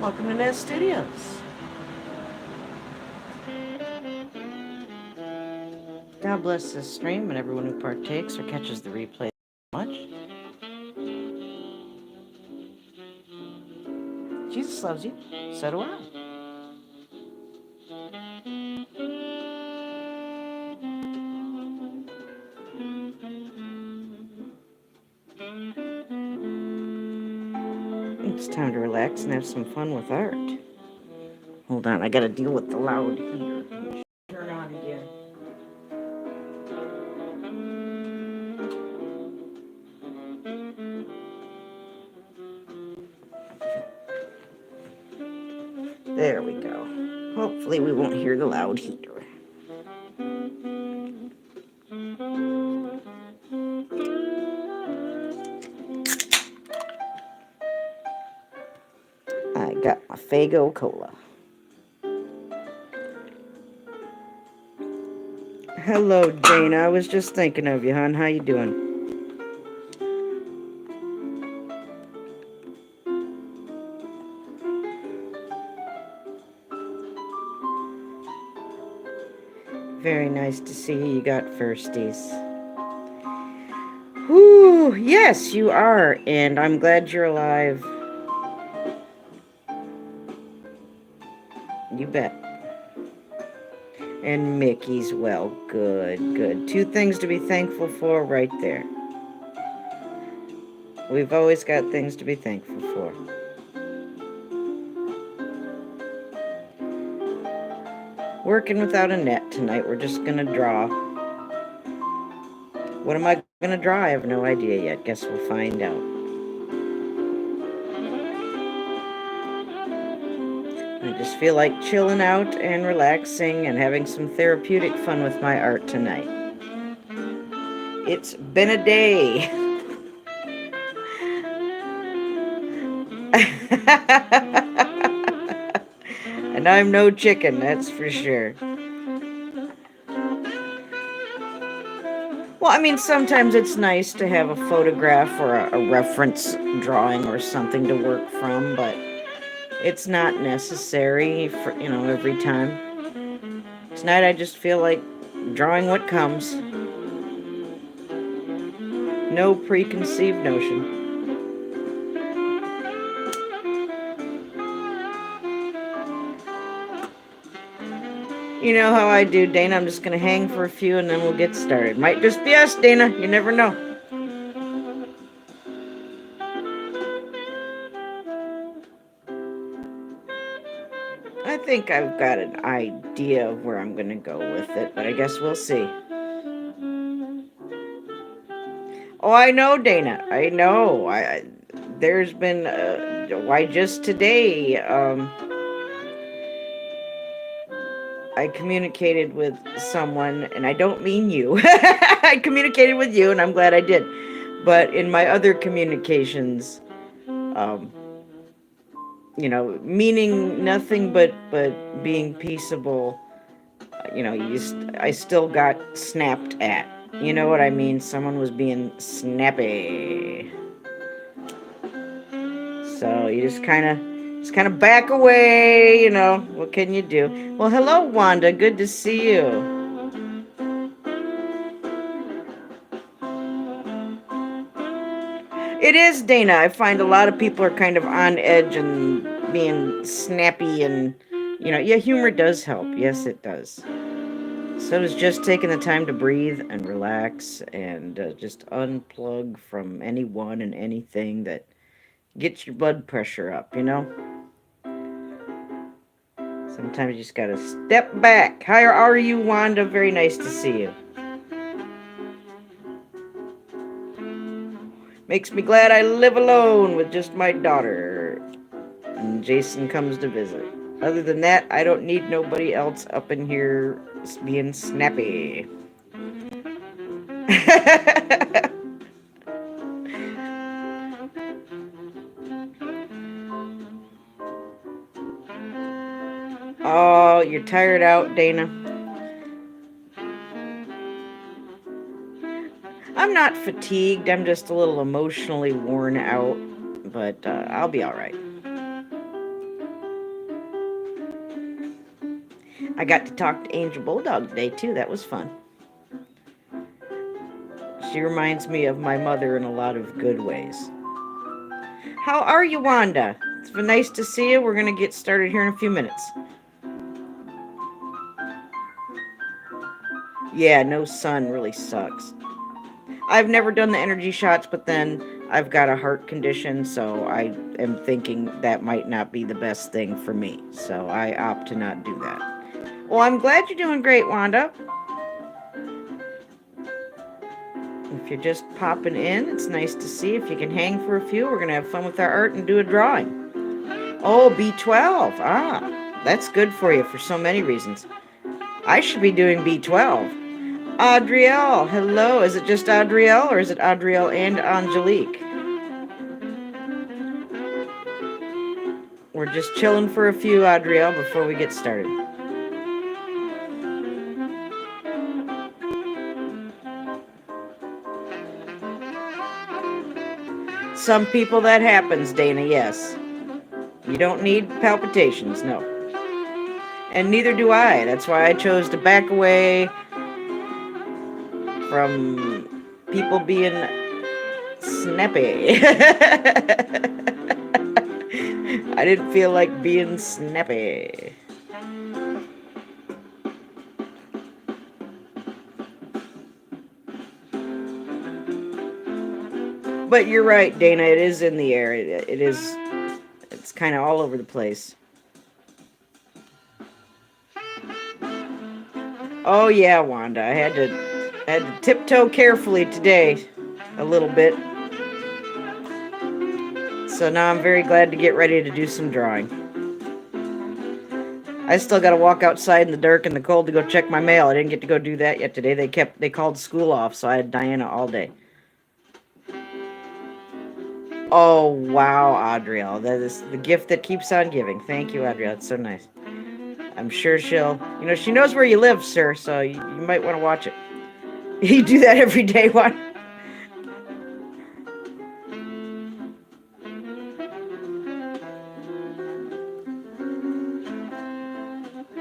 Welcome to Nest Studios. God bless this stream and everyone who partakes or catches the replay much. Jesus loves you. So do I. It's time to relax and have some fun with art. Hold on, I gotta deal with the loud heater. Turn on again. There we go. Hopefully we won't hear the loud heater. I got my Faygo Cola. Hello, Dana. I was just thinking of you, hon. How you doing? Very nice to see you got firsties. Whew, yes, you are, and I'm glad you're alive. You bet. And Mickey's well. Good, good. Two things to be thankful for right there. We've always got things to be thankful for. Working without a net tonight. We're just gonna draw. What am I gonna draw? I have no idea yet. Guess we'll find out. I just feel like chilling out and relaxing and having some therapeutic fun with my art tonight. It's been a day. And I'm no chicken, that's for sure. Well, I mean, sometimes it's nice to have a photograph or a reference drawing or something to work from, but it's not necessary for, every time. Tonight I just feel like drawing what comes. No preconceived notion. You know how I do, Dana. I'm just going to hang for a few and then we'll get started. Might just be us, Dana. You never know. I think I've got an idea of where I'm going to go with it, but I guess we'll see. Oh, I know, Dana. I know. There's been, why just today, I communicated with someone, and I don't mean you. I communicated with you, and I'm glad I did. But in my other communications, meaning nothing but being peaceable, I still got snapped at. You know what I mean? Someone was being snappy. So you just kind of back away, What can you do? Well, hello, Wanda. Good to see you. It is, Dana. I find a lot of people are kind of on edge and being snappy and, humor does help. Yes, it does. So it's just taking the time to breathe and relax and just unplug from anyone and anything that gets your blood pressure up, Sometimes you just gotta step back. How are you, Wanda? Very nice to see you. Makes me glad I live alone with just my daughter. And Jason comes to visit. Other than that, I don't need nobody else up in here being snappy. Oh, you're tired out, Dana? I'm not fatigued. I'm just a little emotionally worn out. But I'll be all right. I got to talk to Angel Bulldog today, too. That was fun. She reminds me of my mother in a lot of good ways. How are you, Wanda? It's been nice to see you. We're going to get started here in a few minutes. Yeah, no sun really sucks. I've never done the energy shots, but then I've got a heart condition, so I am thinking that might not be the best thing for me. So I opt to not do that. Well, I'm glad you're doing great, Wanda. If you're just popping in, it's nice to see. If you can hang for a few, we're going to have fun with our art and do a drawing. Oh, B12. Ah, that's good for you for so many reasons. I should be doing B12. Adrielle, hello. Is it just Adrielle or is it Adrielle and Angelique? We're just chilling for a few, Adrielle, before we get started. Some people that happens, Dana, yes. You don't need palpitations, no. And neither do I. That's why I chose to back away from people being snappy. I didn't feel like being snappy. But you're right, Dana. It is in the air. It is. It's kind of all over the place. Oh yeah, Wanda. I had to tiptoe carefully today, a little bit. So now I'm very glad to get ready to do some drawing. I still got to walk outside in the dark and the cold to go check my mail. I didn't get to go do that yet today. They called school off, so I had Diana all day. Oh wow, Adrielle, that is the gift that keeps on giving. Thank you, Adrielle. It's so nice. I'm sure she knows where you live, sir. So you might want to watch it. You do that every day, what?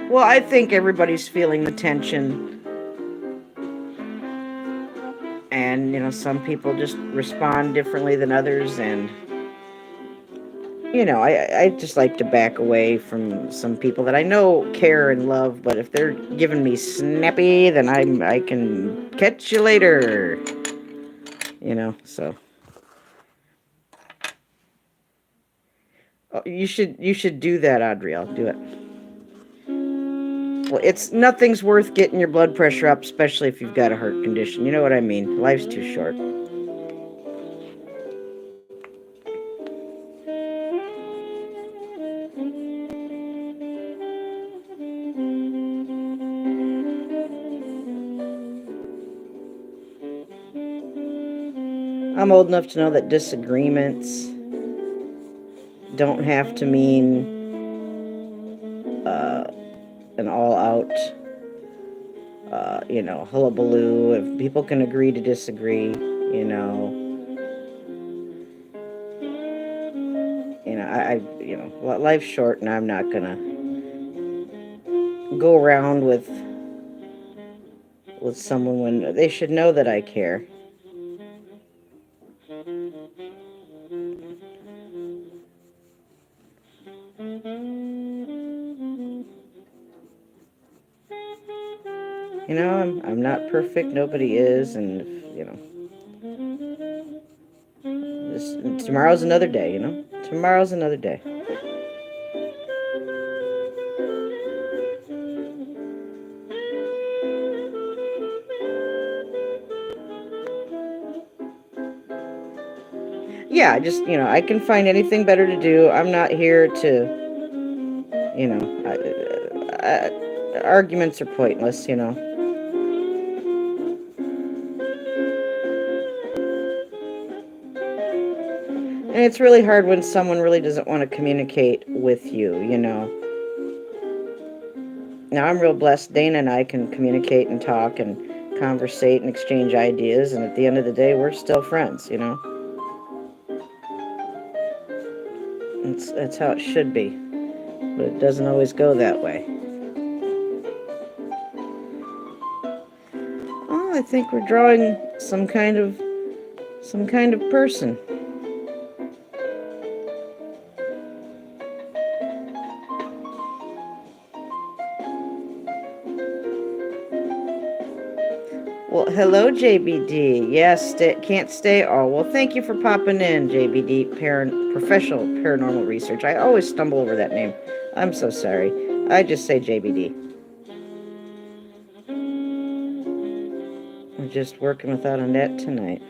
Well, I think everybody's feeling the tension. And, some people just respond differently than others. And, I just like to back away from some people that I know care and love. But if they're giving me snappy, then I can catch you later. So. Oh, you should do that, Adrielle. Do it. Well, nothing's worth getting your blood pressure up, especially if you've got a heart condition. You know what I mean? Life's too short. I'm old enough to know that disagreements don't have to mean an all-out, hullabaloo. If people can agree to disagree, life's short, and I'm not gonna go around with someone when they should know that I care. I'm not perfect. Nobody is, and tomorrow's another day. Tomorrow's another day. Yeah, I can find anything better to do. I'm not here to, arguments are pointless, And it's really hard when someone really doesn't want to communicate with you, Now, I'm real blessed. Dana and I can communicate and talk and conversate and exchange ideas, and at the end of the day, we're still friends, That's how it should be, but it doesn't always go that way. I think we're drawing some kind of person. Well, hello, JBD. Yes, can't stay. Oh, well, thank you for popping in, JBD, professional paranormal research. I always stumble over that name. I'm so sorry. I just say JBD. I'm just working without a net tonight.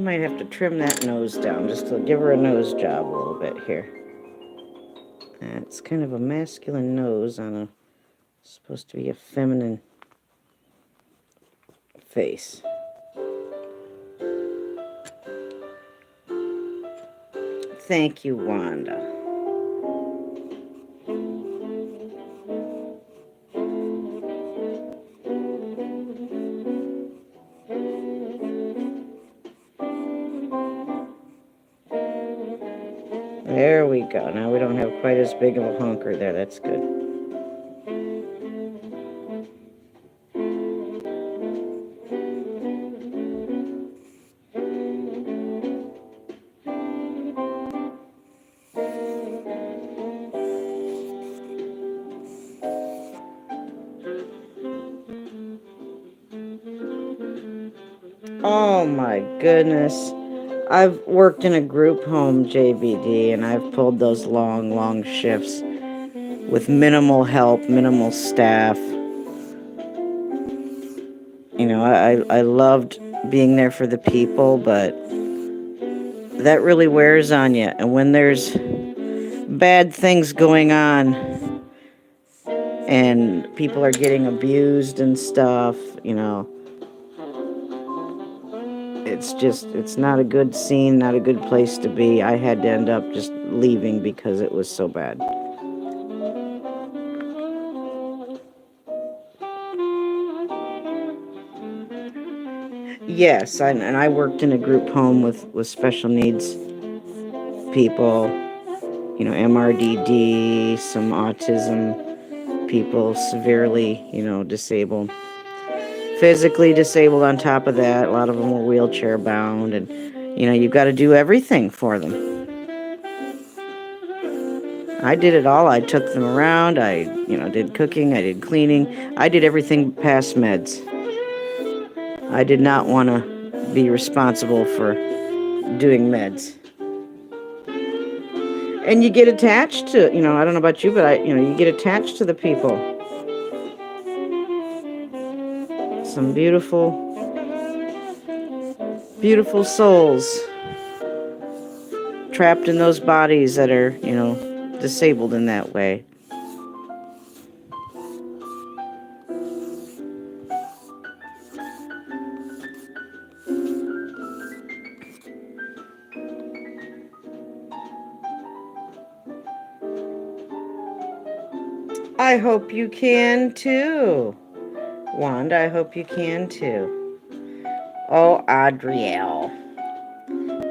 Might have to trim that nose down just to give her a nose job a little bit here. It's kind of a masculine nose on a supposed to be a feminine face. Thank you, Wanda. There we go. Now we don't have quite as big of a honker there. That's good. Oh my goodness. I've worked in a group home, JBD, and I've pulled those long shifts with minimal help, minimal staff. You know, I loved being there for the people, but that really wears on you. And when there's bad things going on and people are getting abused and stuff, you know, it's not a good scene, not a good place to be. I had to end up just leaving because it was so bad. Yes, and I worked in a group home with special needs people, you know, MRDD, some autism people, severely, you know, disabled. Physically disabled on top of that. A lot of them were wheelchair bound, and you know, you've got to do everything for them. I did it all. I took them around. I, you know, did cooking. I did cleaning. I did everything past meds. I did not want to be responsible for doing meds. And you get attached to, you know, I don't know about you, but you get attached to the people. Some beautiful, beautiful souls trapped in those bodies that are, you know, disabled in that way. I hope you can too. Wanda, I hope you can too. Oh, Adrielle.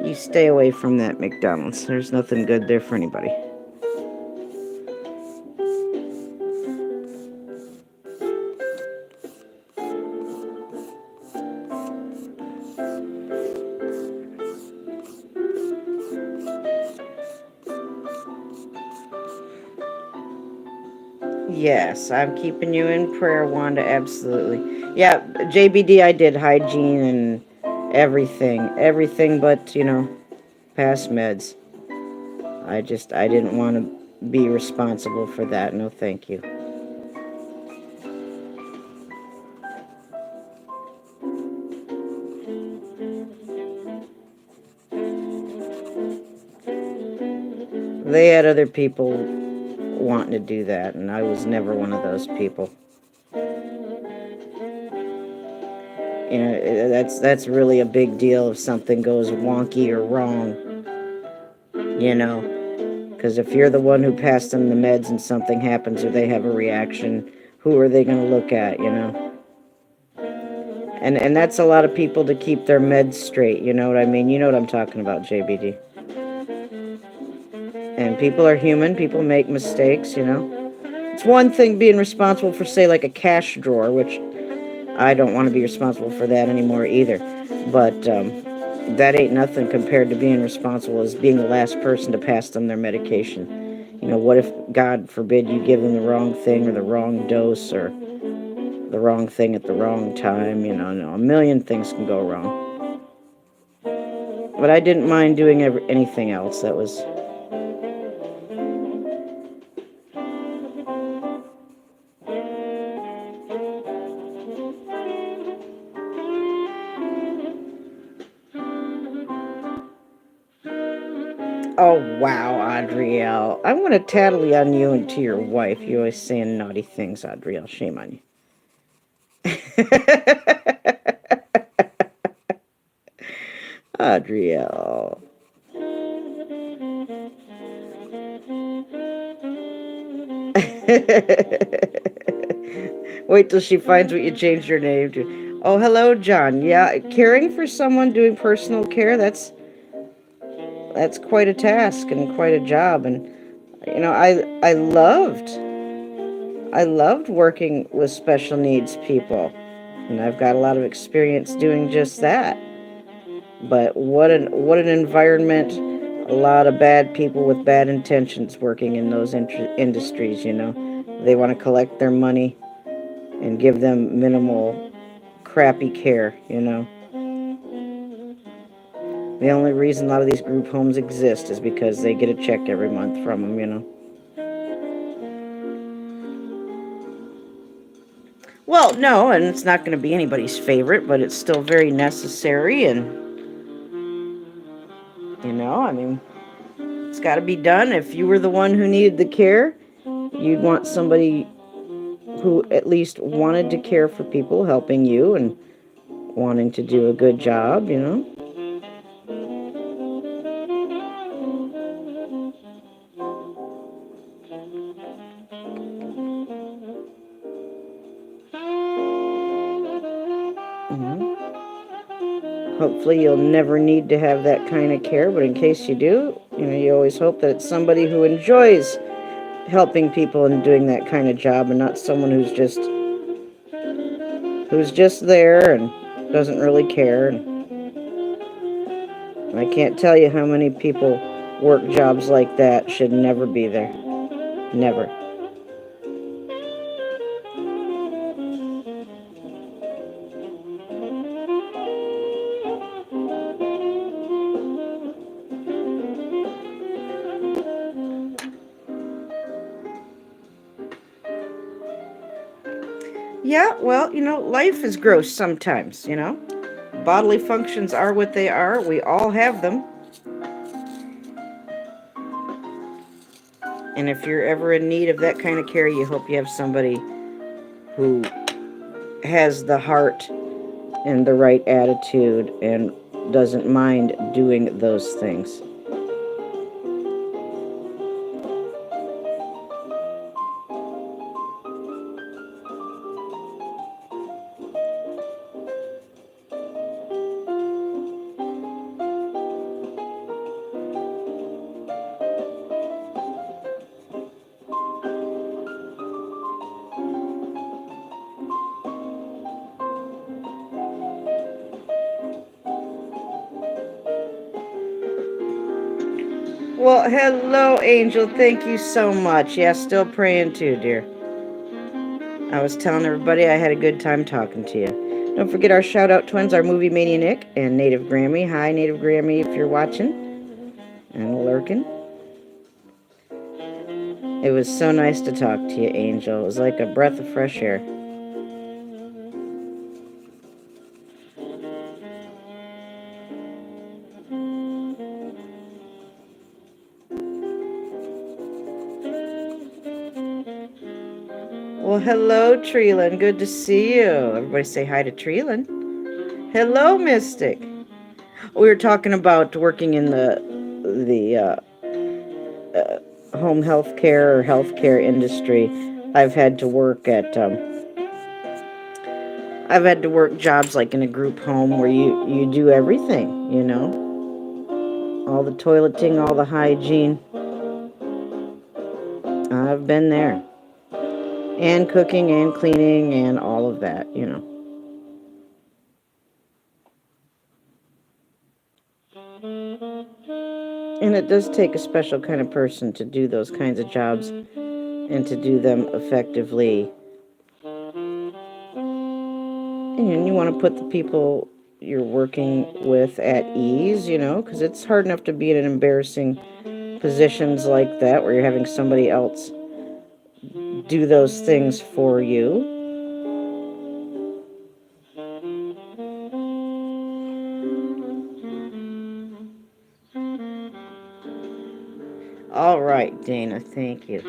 You stay away from that McDonald's. There's nothing good there for anybody. Yes, I'm keeping you in prayer, Wanda, absolutely. Yeah, JBD, I did hygiene and everything but, you know, past meds. I didn't want to be responsible for that. No, thank you. They had other people wanting to do that, and I was never one of those people. You know, that's really a big deal if something goes wonky or wrong, you know. Because if you're the one who passed them the meds and something happens or they have a reaction, who are they going to look at, you know? And that's a lot of people to keep their meds straight, you know what I mean? You know what I'm talking about, JBD. And people are human, people make mistakes, you know? It's one thing being responsible for, say, like a cash drawer, which I don't want to be responsible for that anymore either. But that ain't nothing compared to being responsible as being the last person to pass them their medication. You know, what if, God forbid, you give them the wrong thing or the wrong dose or the wrong thing at the wrong time? You know, no, a million things can go wrong. But I didn't mind doing anything else. That was... Oh, wow, Adrielle. I'm going to tattle on you and to your wife. You always saying naughty things, Adrielle. Shame on you. Adrielle. Wait till she finds what you changed your name to. Oh, hello, John. Yeah, caring for someone, doing personal care, that's quite a task and quite a job. And you know, I loved working with special needs people, and I've got a lot of experience doing just that. But what an environment! A lot of bad people with bad intentions working in those industries. You know, they want to collect their money and give them minimal, crappy care. You know, the only reason a lot of these group homes exist is because they get a check every month from them. You know. Well, no, and it's not going to be anybody's favorite, but it's still very necessary, and you know, I mean, it's got to be done. If you were the one who needed the care, you'd want somebody who at least wanted to care for people, helping you and wanting to do a good job, you know. Hopefully you'll never need to have that kind of care, but in case you do, you know, you always hope that it's somebody who enjoys helping people and doing that kind of job, and not someone who's just there and doesn't really care. And I can't tell you how many people work jobs like that should never be there. Never. Yeah, well, you know, life is gross sometimes, you know. Bodily functions are what they are. We all have them. And if you're ever in need of that kind of care, you hope you have somebody who has the heart and the right attitude and doesn't mind doing those things. Well, hello, Angel. Thank you so much. Yeah, still praying too, dear. I was telling everybody I had a good time talking to you. Don't forget our shout-out twins, our movie Mania Nick and Native Grammy. Hi, Native Grammy, if you're watching and lurking. It was so nice to talk to you, Angel. It was like a breath of fresh air. Well, hello, Treeland. Good to see you. Everybody say hi to Treeland. Hello, Mystic. We were talking about working in the home health care or healthcare industry. I've had to work at I've had to work jobs like in a group home where you do everything, all the toileting, all the hygiene. I've been there. And cooking and cleaning and all of that. And it does take a special kind of person to do those kinds of jobs and to do them effectively. And you want to put the people you're working with at ease, because it's hard enough to be in embarrassing positions like that where you're having somebody else do those things for you. All right, Dana, thank you.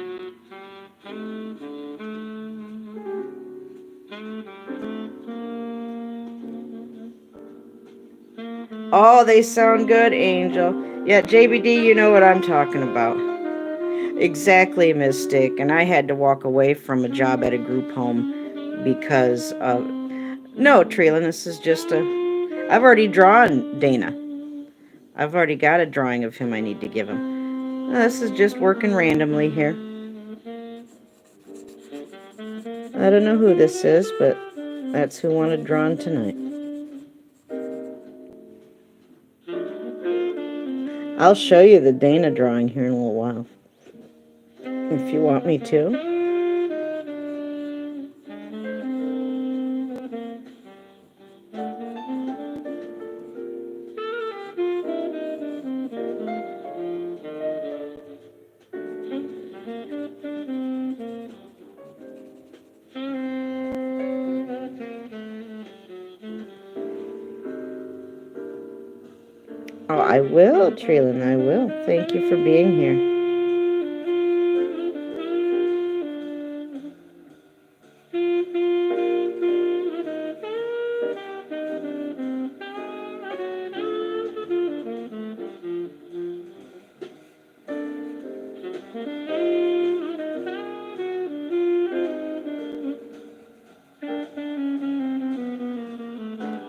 Oh, they sound good, Angel. Yeah, JBD, you know what I'm talking about. Exactly, Mystic. And I had to walk away from a job at a group home because of... No, Treeland, this is just I've already drawn Dana. I've already got a drawing of him I need to give him. This is just working randomly here. I don't know who this is, but that's who wanted drawn tonight. I'll show you the Dana drawing here in a little while, if you want me to. Oh, I will, Treeland, I will. Thank you for being here.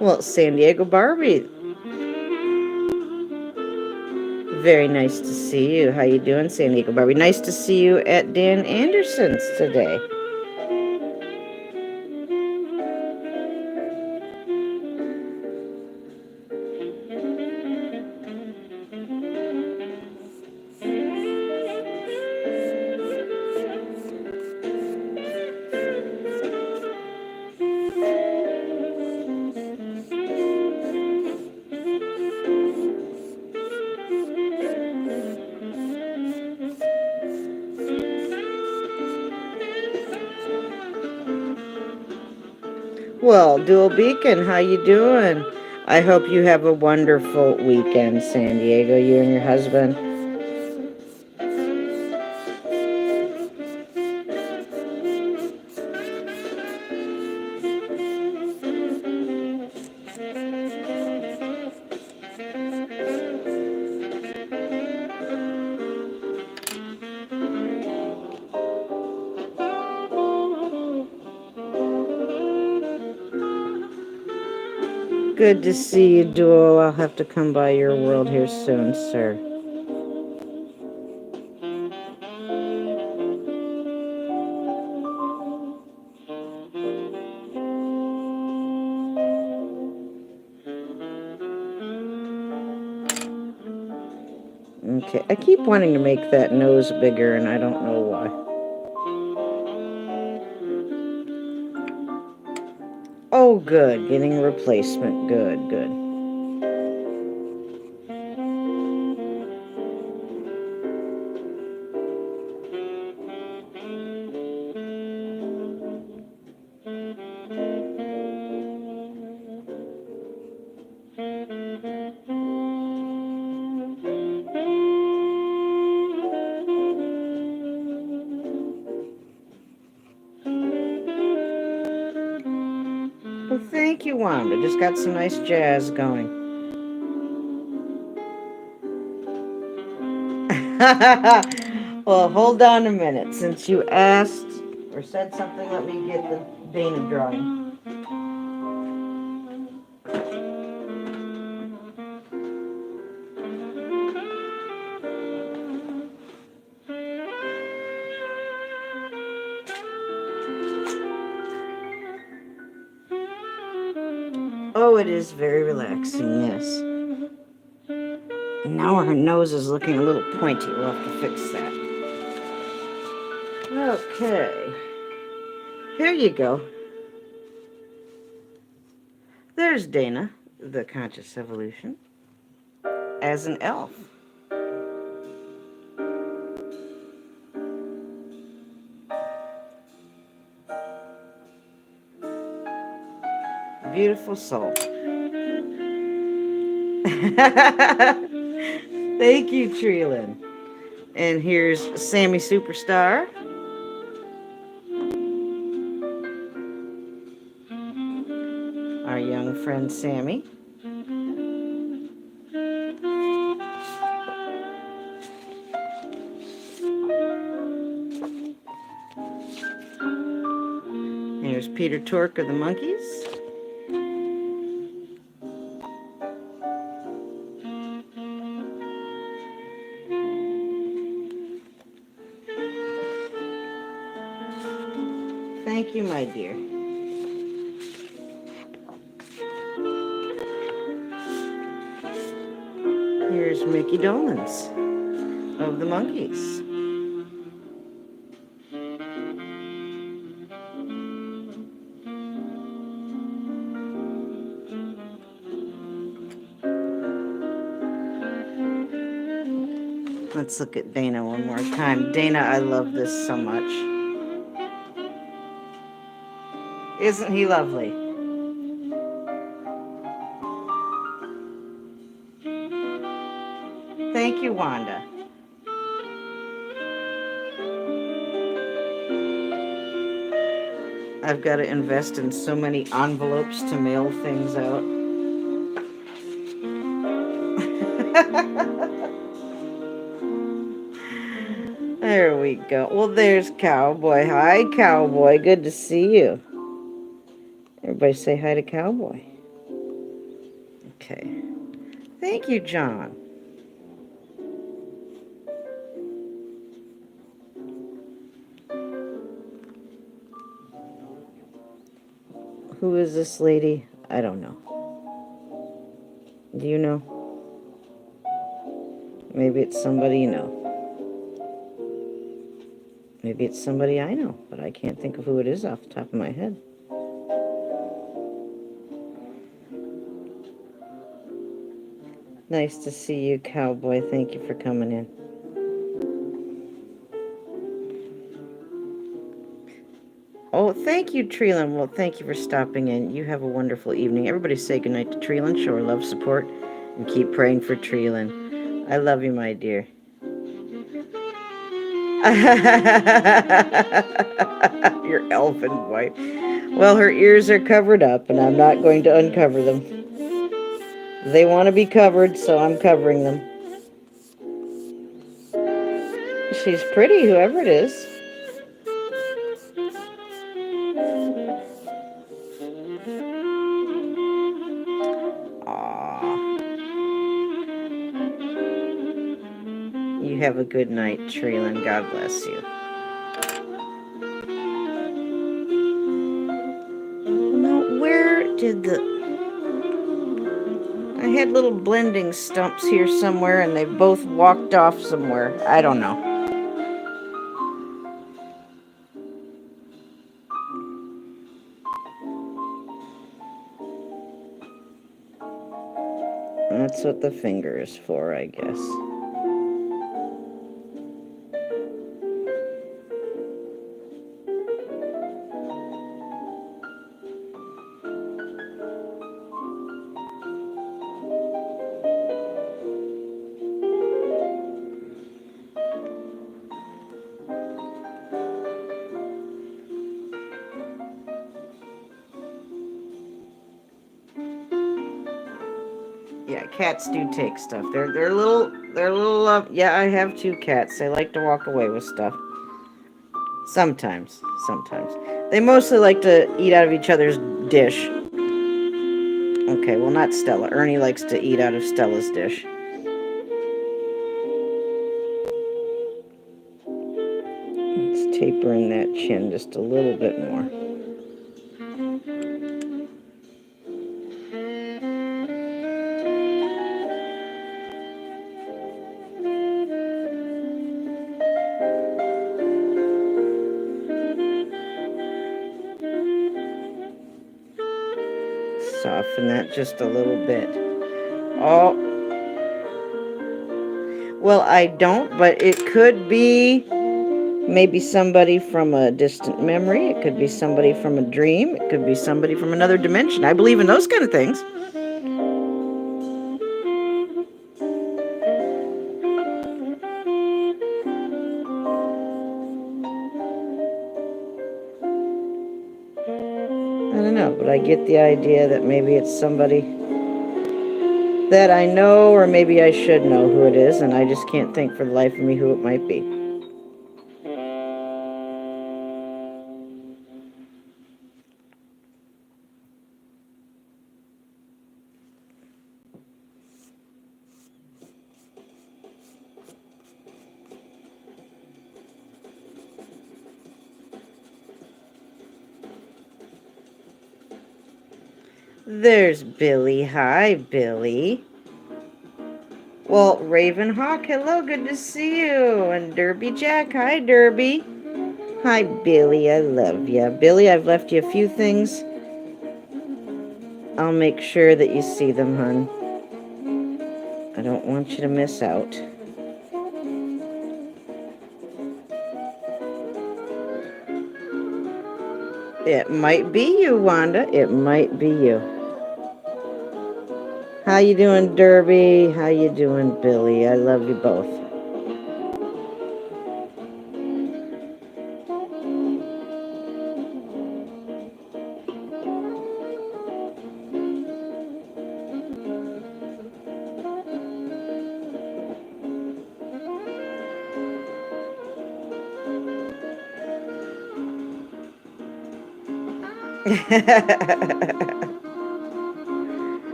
Well, San Diego Barbie. Very nice to see you. How you doing, San Diego Barbie? Nice to see you at Dan Anderson's today. Well, Dual Beacon, how you doing? I hope you have a wonderful weekend, San Diego, you and your husband. Good to see you, Duo. I'll have to come by your world here soon, sir. Okay, I keep wanting to make that nose bigger, and I don't know why. Oh, good. Getting a replacement. Good, good. Thank you, Wanda. Just got some nice jazz going. Well, hold on a minute. Since you asked or said something, let me get the Dana drawing. Oh, it is very relaxing, yes. And now her nose is looking a little pointy. We'll have to fix that. Okay. Here you go. There's Dana, the conscious evolution, as an elf. Beautiful soul. Thank you, Treelin. And here's Sammy Superstar. Our young friend Sammy. Here's Peter Tork of the Monkees. Thank you, my dear. Here's Mickey Dolenz of the Monkees. Let's look at Dana one more time. Dana, I love this so much. Isn't he lovely? Thank you, Wanda. I've got to invest in so many envelopes to mail things out. There we go. Well, there's Cowboy. Hi, Cowboy. Good to see you. Everybody say hi to Cowboy. Okay. Thank you, John. Who is this lady? I don't know. Do you know? Maybe it's somebody you know. Maybe it's somebody I know, but I can't think of who it is off the top of my head. Nice to see you, Cowboy. Thank you for coming in. Oh, thank you, Treelin. Well, thank you for stopping in. You have a wonderful evening. Everybody say goodnight to Treelin. Show her love, support, and keep praying for Treelin. I love you, my dear. Your elfin wife. Well, her ears are covered up, and I'm not going to uncover them. They want to be covered, so I'm covering them. She's pretty, whoever it is. Aww. You have a good night, Treelin. God bless you. Now, where did the... I had little blending stumps here somewhere, and they both walked off somewhere. I don't know. That's what the finger is for, I guess. Yeah, cats do take stuff. They're little. Yeah, I have 2 cats. They like to walk away with stuff. Sometimes. They mostly like to eat out of each other's dish. Okay, well, not Stella. Ernie likes to eat out of Stella's dish. Let's taper in that chin just a little bit more. Soften that just a little bit. Oh, well, I don't, but it could be maybe somebody from a distant memory. It could be somebody from a dream. It could be somebody from another dimension. I believe in those kind of things. I don't know, but I get the idea that maybe it's somebody that I know, or maybe I should know who it is, and I just can't think for the life of me who it might be. There's Billy. Hi, Billy. Well, Ravenhawk, hello, good to see you. And Derby Jack, hi, Derby. Hi, Billy, I love ya. Billy, I've left you a few things. I'll make sure that you see them, hon. I don't want you to miss out. It might be you, Wanda. It might be you. How you doing, Derby? How you doing, Billy? I love you both.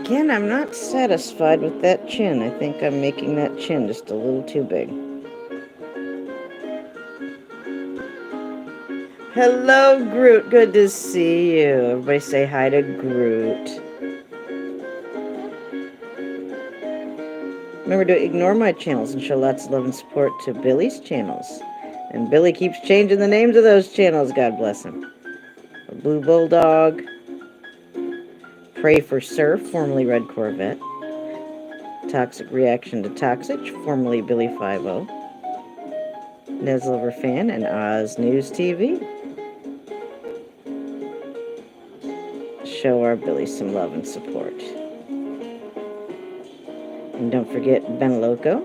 Again, I'm not satisfied with that chin. I think I'm making that chin just a little too big. Hello, Groot. Good to see you. Everybody say hi to Groot. Remember to ignore my channels and show lots of love and support to Billy's channels. And Billy keeps changing the names of those channels. God bless him. Blue Bulldog. Pray for Surf, formerly Red Corvette. Toxic Reaction to Toxic, formerly Billy 50. Neslover Fan and Oz News TV. Show our Billy some love and support. And don't forget Benaloco.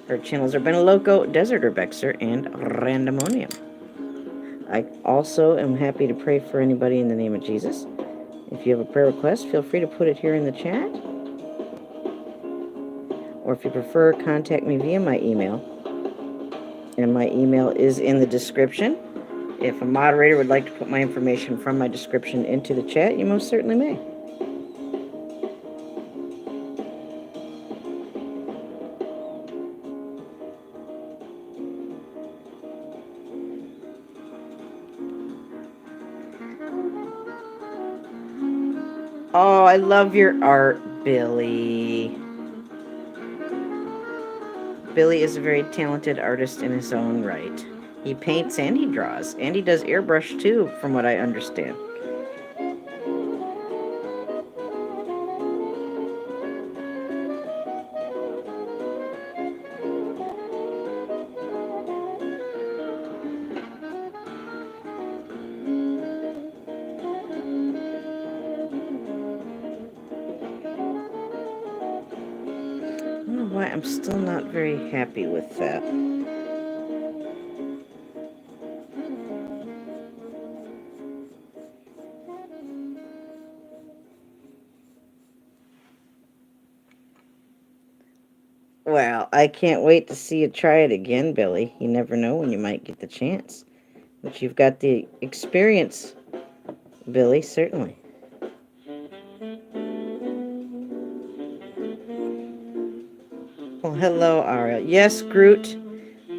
Her channels are Benaloco, Desert Urbexer, and Randomonium. I also am happy to pray for anybody in the name of Jesus. If you have a prayer request, feel free to put it here in the chat. Or if you prefer, contact me via my email. And my email is in the description. If a moderator would like to put my information from my description into the chat, you most certainly may. Oh, I love your art, Billy. Billy is a very talented artist in his own right. He paints and he draws, and he does airbrush too, from what I understand. I don't know why I'm still not very happy with that. Well, I can't wait to see you try it again, Billy. You never know when you might get the chance. But you've got the experience, Billy, certainly. Well, hello, Ariel. Yes, Groot.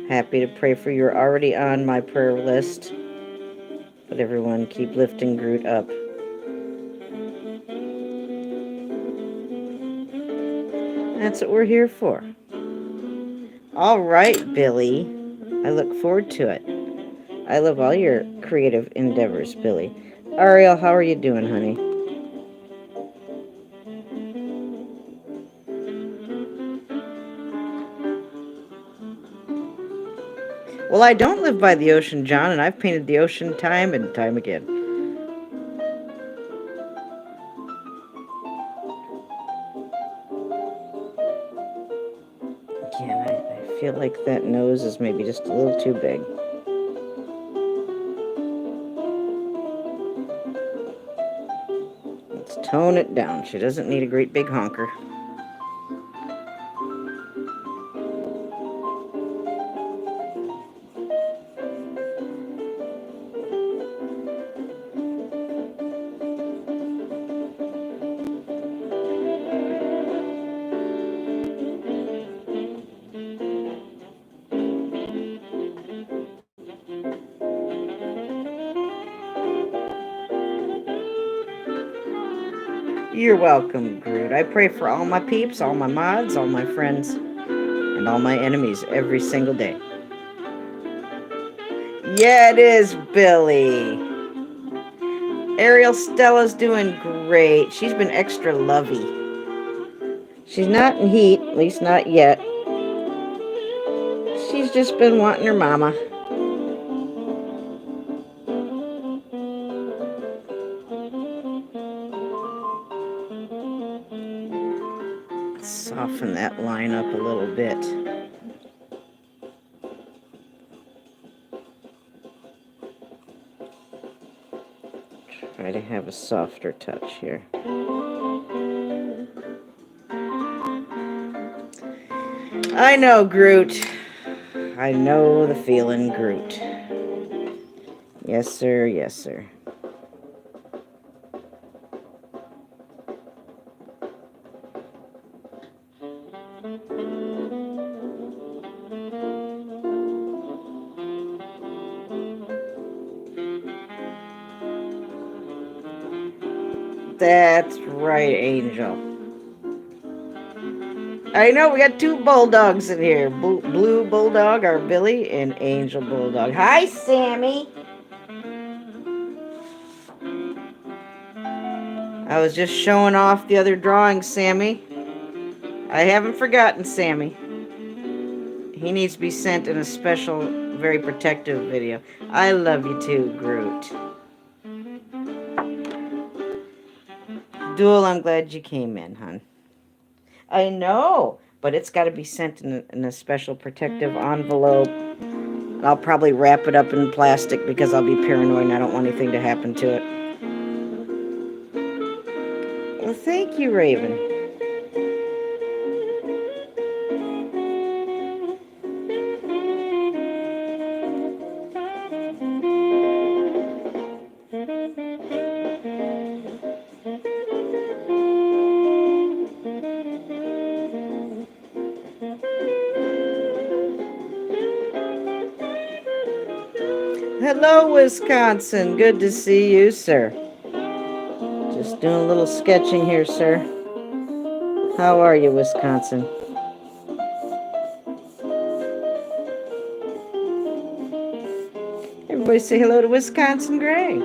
Happy to pray for you. You're already on my prayer list. But everyone, keep lifting Groot up. That's what we're here for. All right, Billy. I look forward to it. I love all your creative endeavors, Billy. Ariel, how are you doing, honey? Well, I don't live by the ocean, John, and I've painted the ocean time and time again. Again, I feel like that nose is maybe just a little too big. Let's tone it down. She doesn't need a great big honker. You're welcome, Groot. I pray for all my peeps, all my mods, all my friends, and all my enemies every single day. Yeah, it is, Billy. Ariel Stella's doing great. She's been extra lovey. She's not in heat, at least not yet. She's just been wanting her mama. Soften that line up a little bit. Try to have a softer touch here. I know, Groot. I know the feeling, Groot. Yes, sir. Yes, sir. That's right, Angel. I know, we got two bulldogs in here. Blue Bulldog, our Billy, and Angel Bulldog. Hi, Sammy. I was just showing off the other drawings, Sammy. I haven't forgotten Sammy. He needs to be sent in a special, very protective video. I love you too, Groot. Duel, I'm glad you came in, hon. I know, but it's got to be sent in a special protective envelope. I'll probably wrap it up in plastic because I'll be paranoid and I don't want anything to happen to it. Well, thank you, Raven. Hello, Wisconsin. Good to see you, sir. Just doing a little sketching here, sir. How are you, Wisconsin? Everybody say hello to Wisconsin Gray.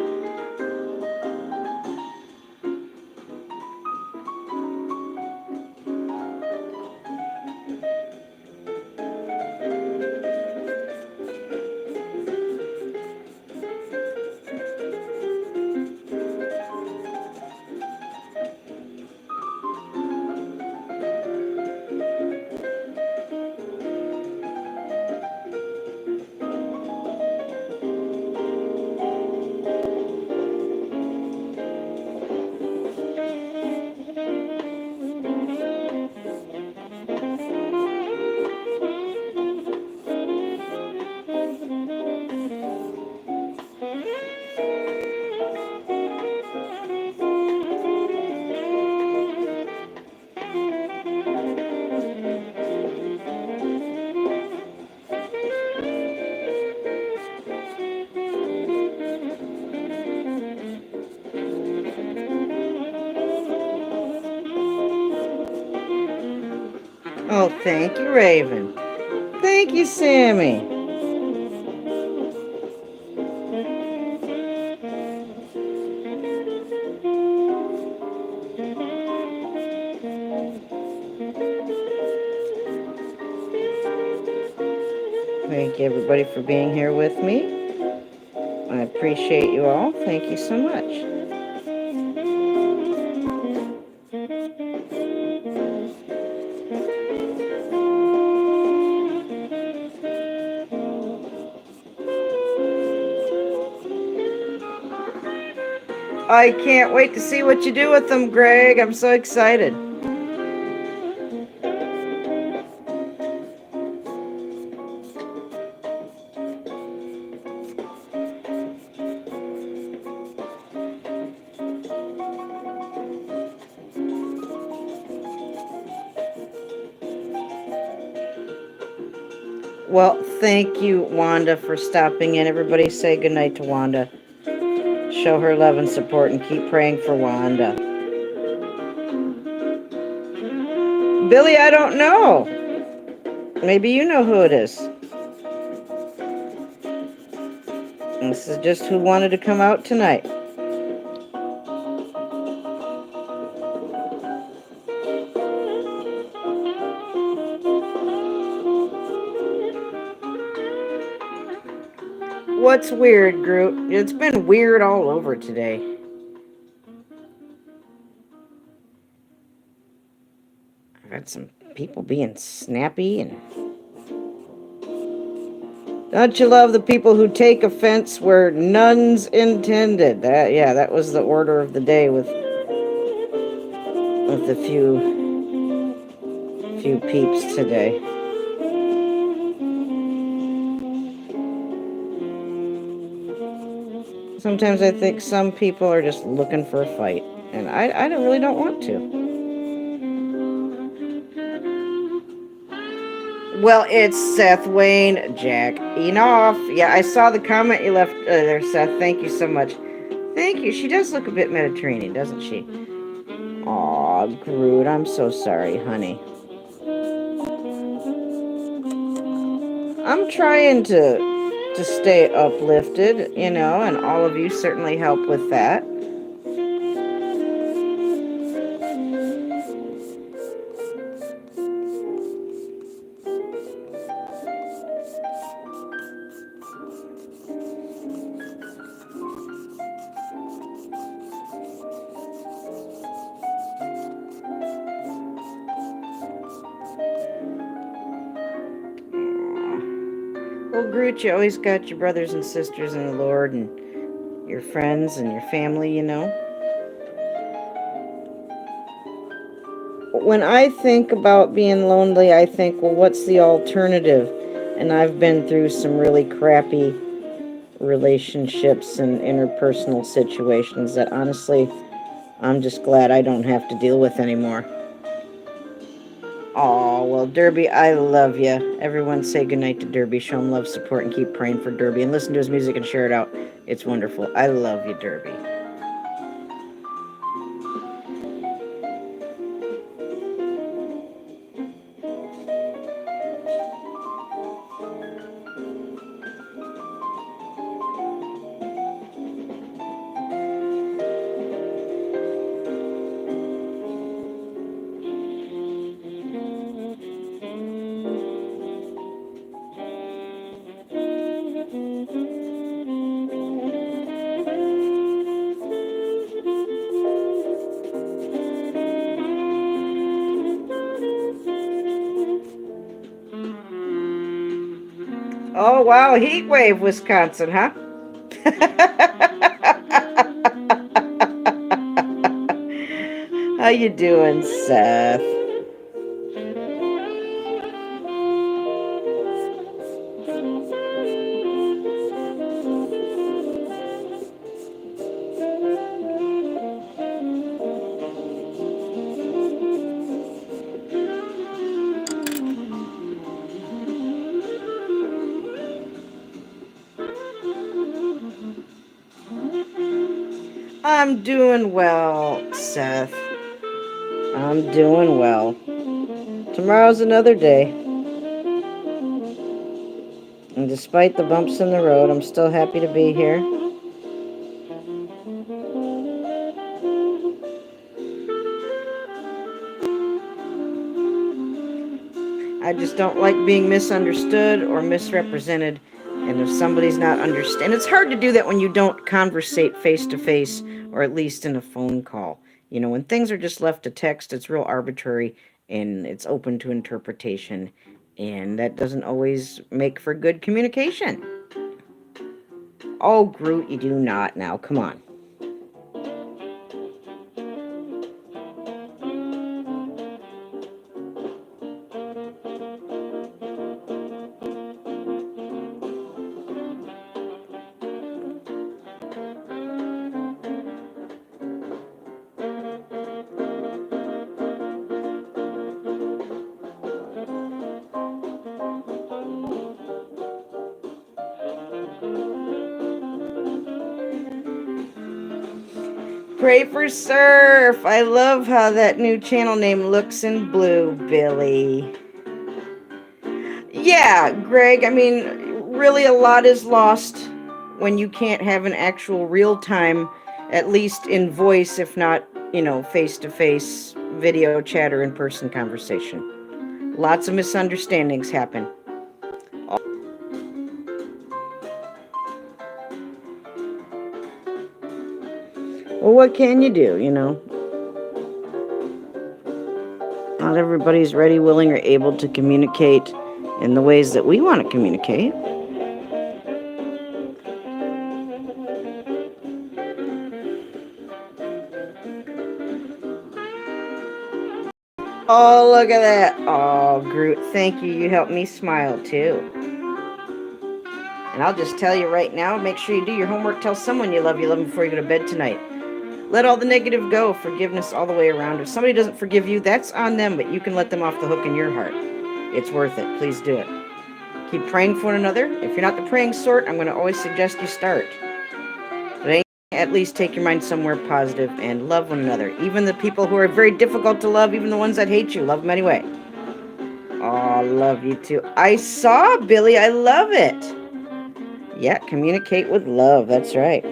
Oh, thank you, Raven. Thank you, Sammy. Thank you, everybody, for being here with me. I appreciate you all. Thank you so much. I can't wait to see what you do with them, Greg. I'm so excited. Well, thank you, Wanda, for stopping in. Everybody say goodnight to Wanda. Show her love and support and keep praying for Wanda. Billy, I don't know. Maybe you know who it is. This is just who wanted to come out tonight. What's weird, Groot? It's been weird all over today. I've had some people being snappy and... Don't you love the people who take offense where none's intended? That was the order of the day with a few peeps today. Sometimes I think some people are just looking for a fight, and I really don't want to. Well, it's Seth Wayne, Jack Enoff. Yeah, I saw the comment you left there, Seth. Thank you so much. Thank you. She does look a bit Mediterranean, doesn't she? Aw, Groot, I'm so sorry, honey. I'm trying to stay uplifted, and all of you certainly help with that. Well, Groot, you always got your brothers and sisters in the Lord and your friends and your family, When I think about being lonely, I think, well, what's the alternative? And I've been through some really crappy relationships and interpersonal situations that honestly, I'm just glad I don't have to deal with anymore. Oh, well, Derby, I love you. Everyone say goodnight to Derby. Show him love, support, and keep praying for Derby. And listen to his music and share it out. It's wonderful. I love you, Derby. Oh, wow, heat wave, Wisconsin, huh? How you doing, Seth? I'm doing well, Seth. I'm doing well. Tomorrow's another day. And despite the bumps in the road, I'm still happy to be here. I just don't like being misunderstood or misrepresented. And if somebody's not understand, it's hard to do that when you don't conversate face to face, or at least in a phone call. You know, when things are just left to text, it's real arbitrary and it's open to interpretation. And that doesn't always make for good communication. Oh, Groot, you do not now. Come on. Pray for Surf. I love how that new channel name looks in blue, Billy. Yeah, Greg, I mean, really a lot is lost when you can't have an actual real time, at least in voice, if not, face to face video chat or in person conversation. Lots of misunderstandings happen. Well, what can you do, Not everybody's ready, willing, or able to communicate in the ways that we want to communicate. Oh, look at that. Oh, Groot, thank you. You helped me smile, too. And I'll just tell you right now, make sure you do your homework. Tell someone you love them before you go to bed tonight. Let all the negative go. Forgiveness all the way around. If somebody doesn't forgive you, that's on them, but you can let them off the hook in your heart. It's worth it. Please do it. Keep praying for one another. If you're not the praying sort, I'm going to always suggest you start. But at least take your mind somewhere positive and love one another. Even the people who are very difficult to love, even the ones that hate you, love them anyway. Oh, I love you too. I saw, Billy. I love it. Yeah, communicate with love. That's right.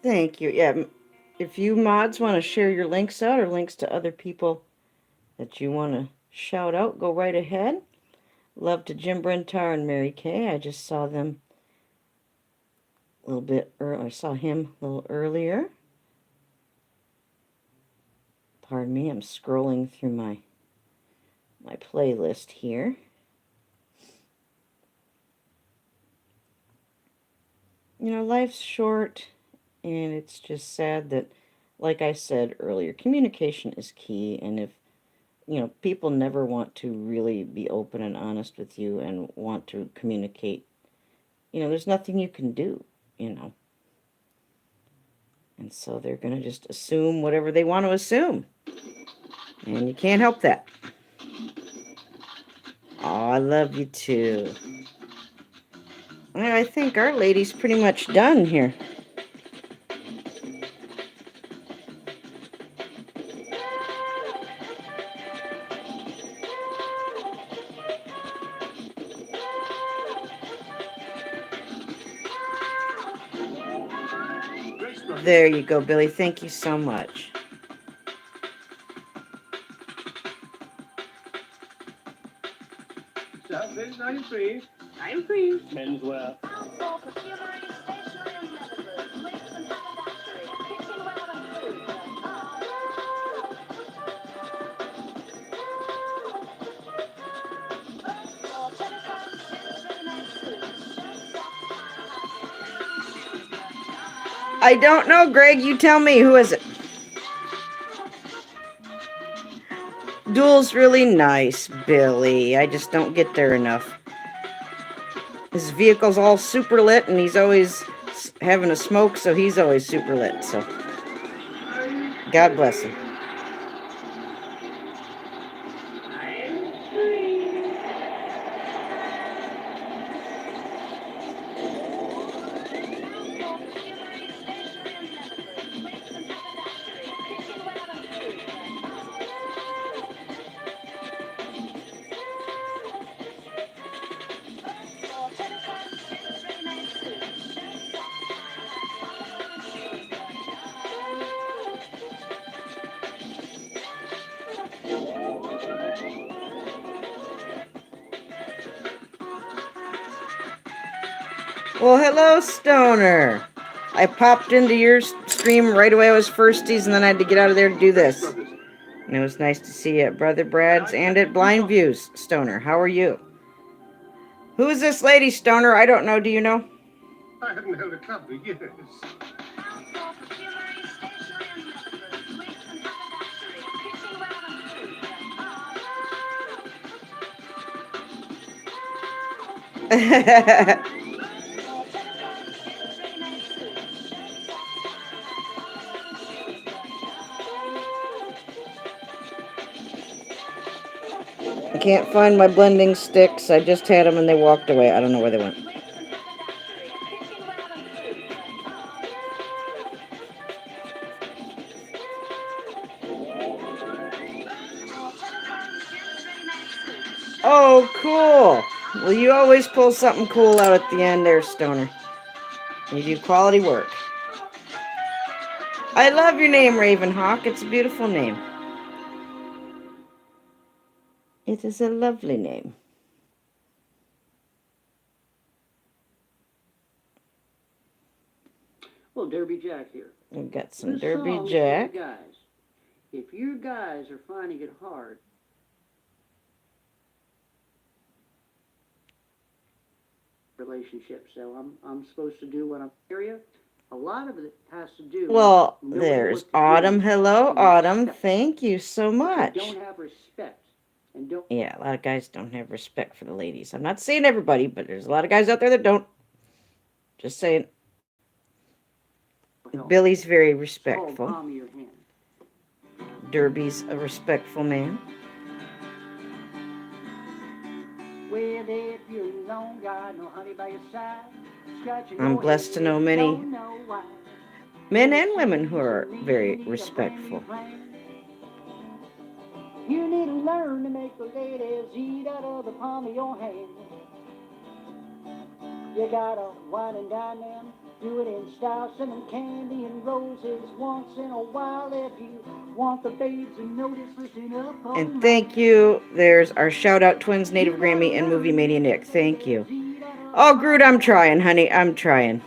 Thank you. Yeah, if you mods want to share your links out or links to other people that you want to shout out, go right ahead. Love to Jim Brentar and Mary Kay. I just saw them a little bit earlier. I saw him a little earlier. Pardon me, I'm scrolling through my playlist here. Life's short, and it's just sad that, like I said earlier, communication is key, and if people never want to really be open and honest with you and want to communicate, there's nothing you can do, And so they're going to just assume whatever they want to assume. And you can't help that. Oh, I love you too. I think our lady's pretty much done here. There you go, Billy. Thank you so much. Saturdays 93. 93. Menswear. I don't know, Greg. You tell me. Who is it? Duel's really nice, Billy. I just don't get there enough. His vehicle's all super lit, and he's always having a smoke, so he's always super lit. So, God bless him. Well, hello, Stoner. I popped into your stream right away. I was firsties, and then I had to get out of there to do this. And it was nice to see you at Brother Brad's and at Blind Views, Stoner. How are you? Who is this lady, Stoner? I don't know. Do you know? I haven't held a club for years. I can't find my blending sticks. I just had them and they walked away. I don't know where they went. Oh, cool. Well, you always pull something cool out at the end there, Stoner. You do quality work. I love your name, Ravenhawk. It's a beautiful name. It is a lovely name. Well, Derby Jack here. We've got some This Derby song is for Jack. you guys. If you guys are finding it hard, relationship. So I'm supposed to do what I'm area. A lot of it has to do. Well, with there's what to Autumn. do Hello, and Autumn. respect. Thank you so If you much. don't have respect and don't. Yeah, a lot of guys don't have respect for the ladies. I'm not saying everybody, but there's a lot of guys out there that don't. Just saying. Billy's very respectful. Palm of your hand. Derby's a respectful man. Well, if you're alone, got no honey by your side. I'm blessed to know many men and women who are very respectful. You need to learn to make the ladies eat out of the palm of your hand. You gotta wine and dine them, do it in style, send them candy and roses once in a while. If you want the babes to notice, listen up. And thank you. There's our shout out twins, Native Grammy and Movie Mania Nick. Thank you. Oh, Groot, I'm trying, honey. I'm trying.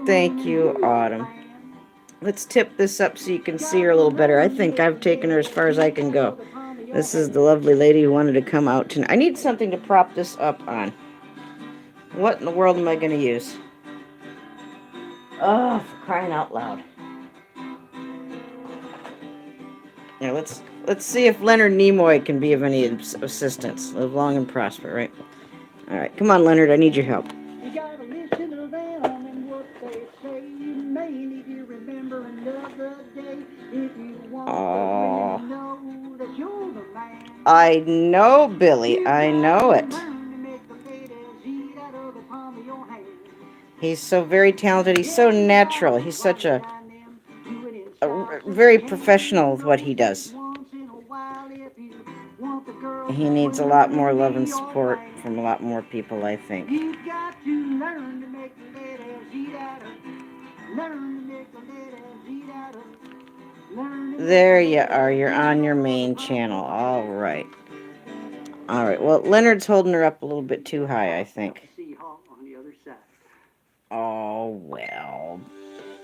Thank you, Autumn. Let's tip this up so you can see her a little better. I think I've taken her as far as I can go. This is the lovely lady who wanted to come out tonight. I need something to prop this up on. What in the world am I going to use? Oh, for crying out loud. Now, let's see if Leonard Nimoy can be of any assistance. Live long and prosper, right? All right, come on, Leonard. I need your help. You gotta listen to them and what they say. You may need to remember another day if you want to really know that you're the man. I know, Billy. I know it. He's so very talented. He's so natural. He's such a very professional with what he does. He needs a lot more love and support from a lot more people, I think. There you are. You're on your main channel. All right. All right. Well, Leonard's holding her up a little bit too high, I think. Oh, well.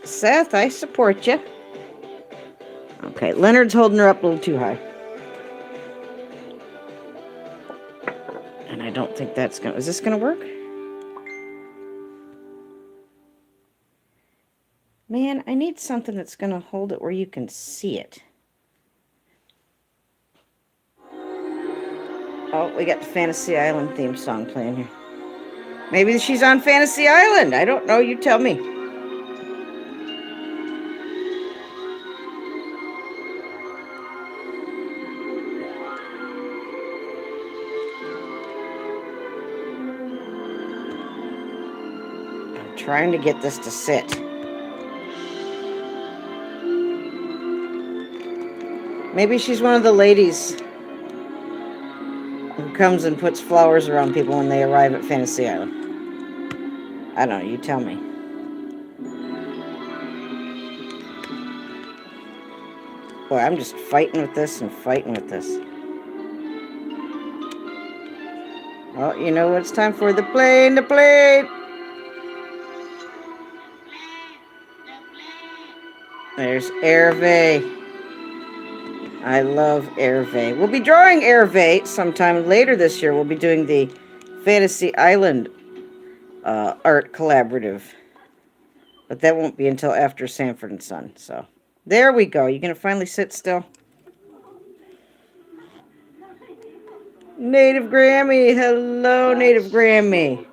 Seth, I support you. Okay, Leonard's holding her up a little too high. think that's gonna... Is this gonna work? Man, I need something that's gonna hold it where you can see it. Oh, we got the Fantasy Island theme song playing here. Maybe she's on Fantasy Island. I don't know. You tell me. I'm trying to get this to sit. Maybe she's one of the ladies who comes and puts flowers around people when they arrive at Fantasy Island. I don't know, you tell me. Boy, I'm just fighting with this and fighting with this. Well, you know what it's time for? The plane, the plane! There's Hervé. I love Hervé. We'll be drawing Hervé sometime later this year. We'll be doing the Fantasy Island art collaborative. But that won't be until after Sanford and Son. So, there we go. You gonna finally sit still? Native Grammy. Hello, Native Grammy.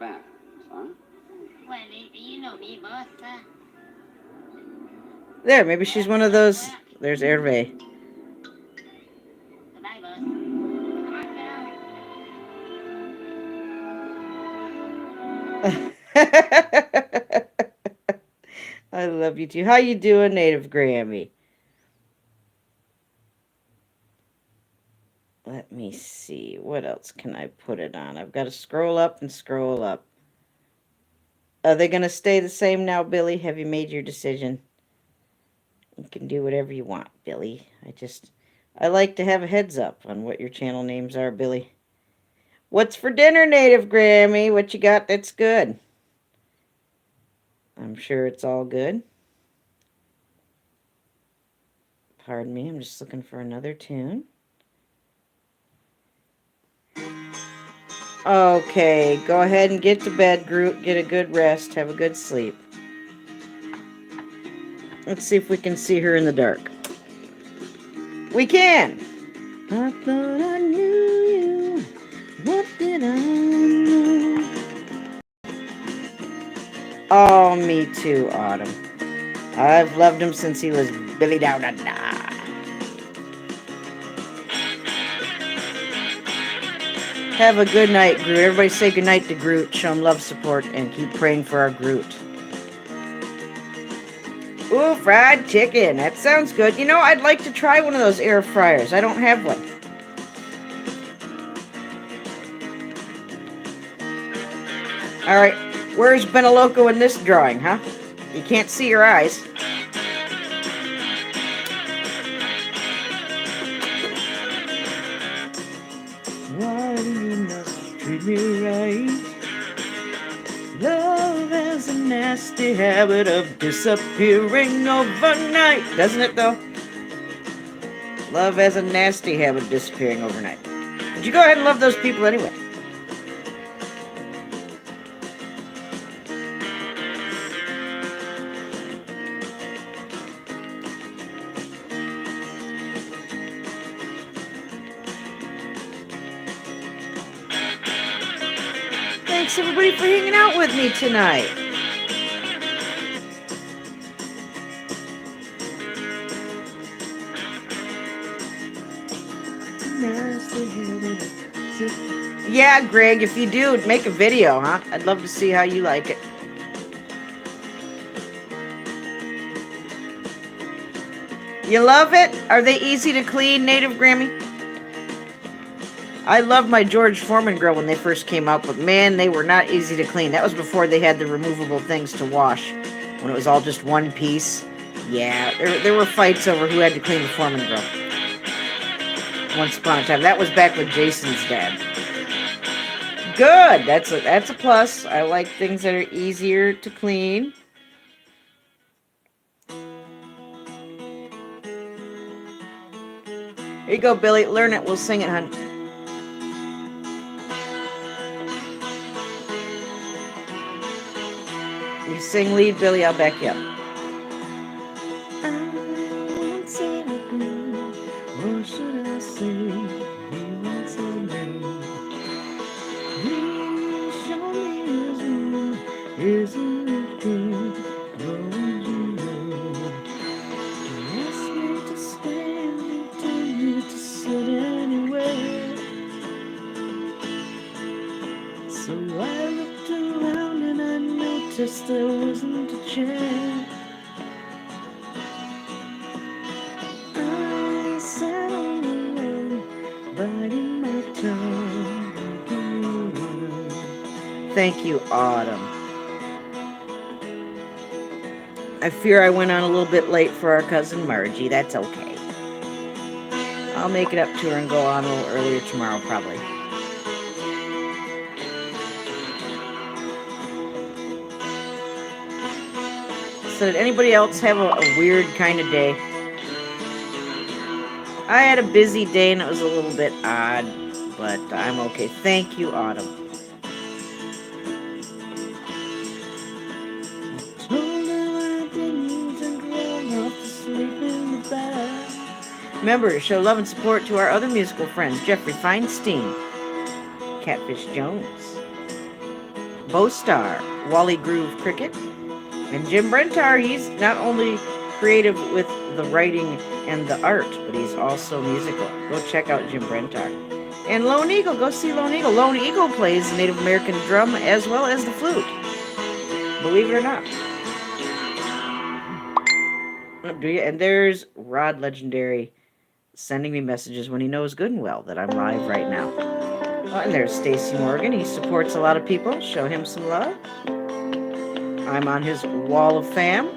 There, maybe she's one of those. There's Hervé. I love you too. How you doing, Native Grammy? Let me see. What else can I put it on? I've got to scroll up and scroll up. Are they going to stay the same now, Billy? Have you made your decision? You can do whatever you want, Billy. I like to have a heads up on what your channel names are, Billy. What's for dinner, Native Grammy? What you got that's good? I'm sure it's all good. Pardon me, I'm just looking for another tune. Okay, go ahead and get to bed, Groot. Get a good rest. Have a good sleep. Let's see if we can see her in the dark. We can! I thought I knew you. What did I know? Oh, me too, Autumn. I've loved him since he was Billy Down Under. Have a good night, Groot. Everybody say good night to Groot. Show him love, support, and keep praying for our Groot. Ooh, fried chicken. That sounds good. You know, I'd like to try one of those air fryers. I don't have one. Alright, where's Beneloco in this drawing, huh? You can't see her eyes. Why do you not treat me right? Love has a nasty habit of disappearing overnight. Doesn't it, though? Love has a nasty habit of disappearing overnight. But you go ahead and love those people anyway. Thanks everybody for hanging out with me tonight. Yeah, Greg, if you do, make a video, huh? I'd love to see how you like it. You love it? Are they easy to clean, Native Grammy? I loved my George Foreman grill when they first came out, but man, they were not easy to clean. That was before they had the removable things to wash, when it was all just one piece. Yeah, there were fights over who had to clean the Foreman grill. Once upon a time. That was back with Jason's dad. Good! That's a plus. I like things that are easier to clean. Here you go, Billy. Learn it. We'll sing it, hon. sing lead, Billy. I'll back you up. What should I say? He wants a name. He showed me his room. Isn't it good? Lord, you know. He asked me to stand and tell me to sit anywhere. So I looked around and I noticed there wasn't a chair. I sat on the road, biting my tongue. Thank you, Autumn. I fear I went on a little bit late for our cousin Margie. That's okay. I'll make it up to her and go on a little earlier tomorrow, probably. So did anybody else have a weird kind of day? I had a busy day and it was a little bit odd, but I'm okay. Thank you, Autumn. Remember to show love and support to our other musical friends, Jeffrey Feinstein, Catfish Jones, Bo Star, Wally Groove Cricket, and Jim Brentar. He's not only creative with the writing and the art, but he's also musical. Go check out Jim Brentar. And Lone Eagle, go see Lone Eagle. Lone Eagle plays Native American drum as well as the flute. Believe it or not. Do you? And there's Rod Legendary sending me messages when he knows good and well that I'm live right now. Oh, and there's Stacy Morgan. He supports a lot of people. Show him some love. I'm on his wall of fam.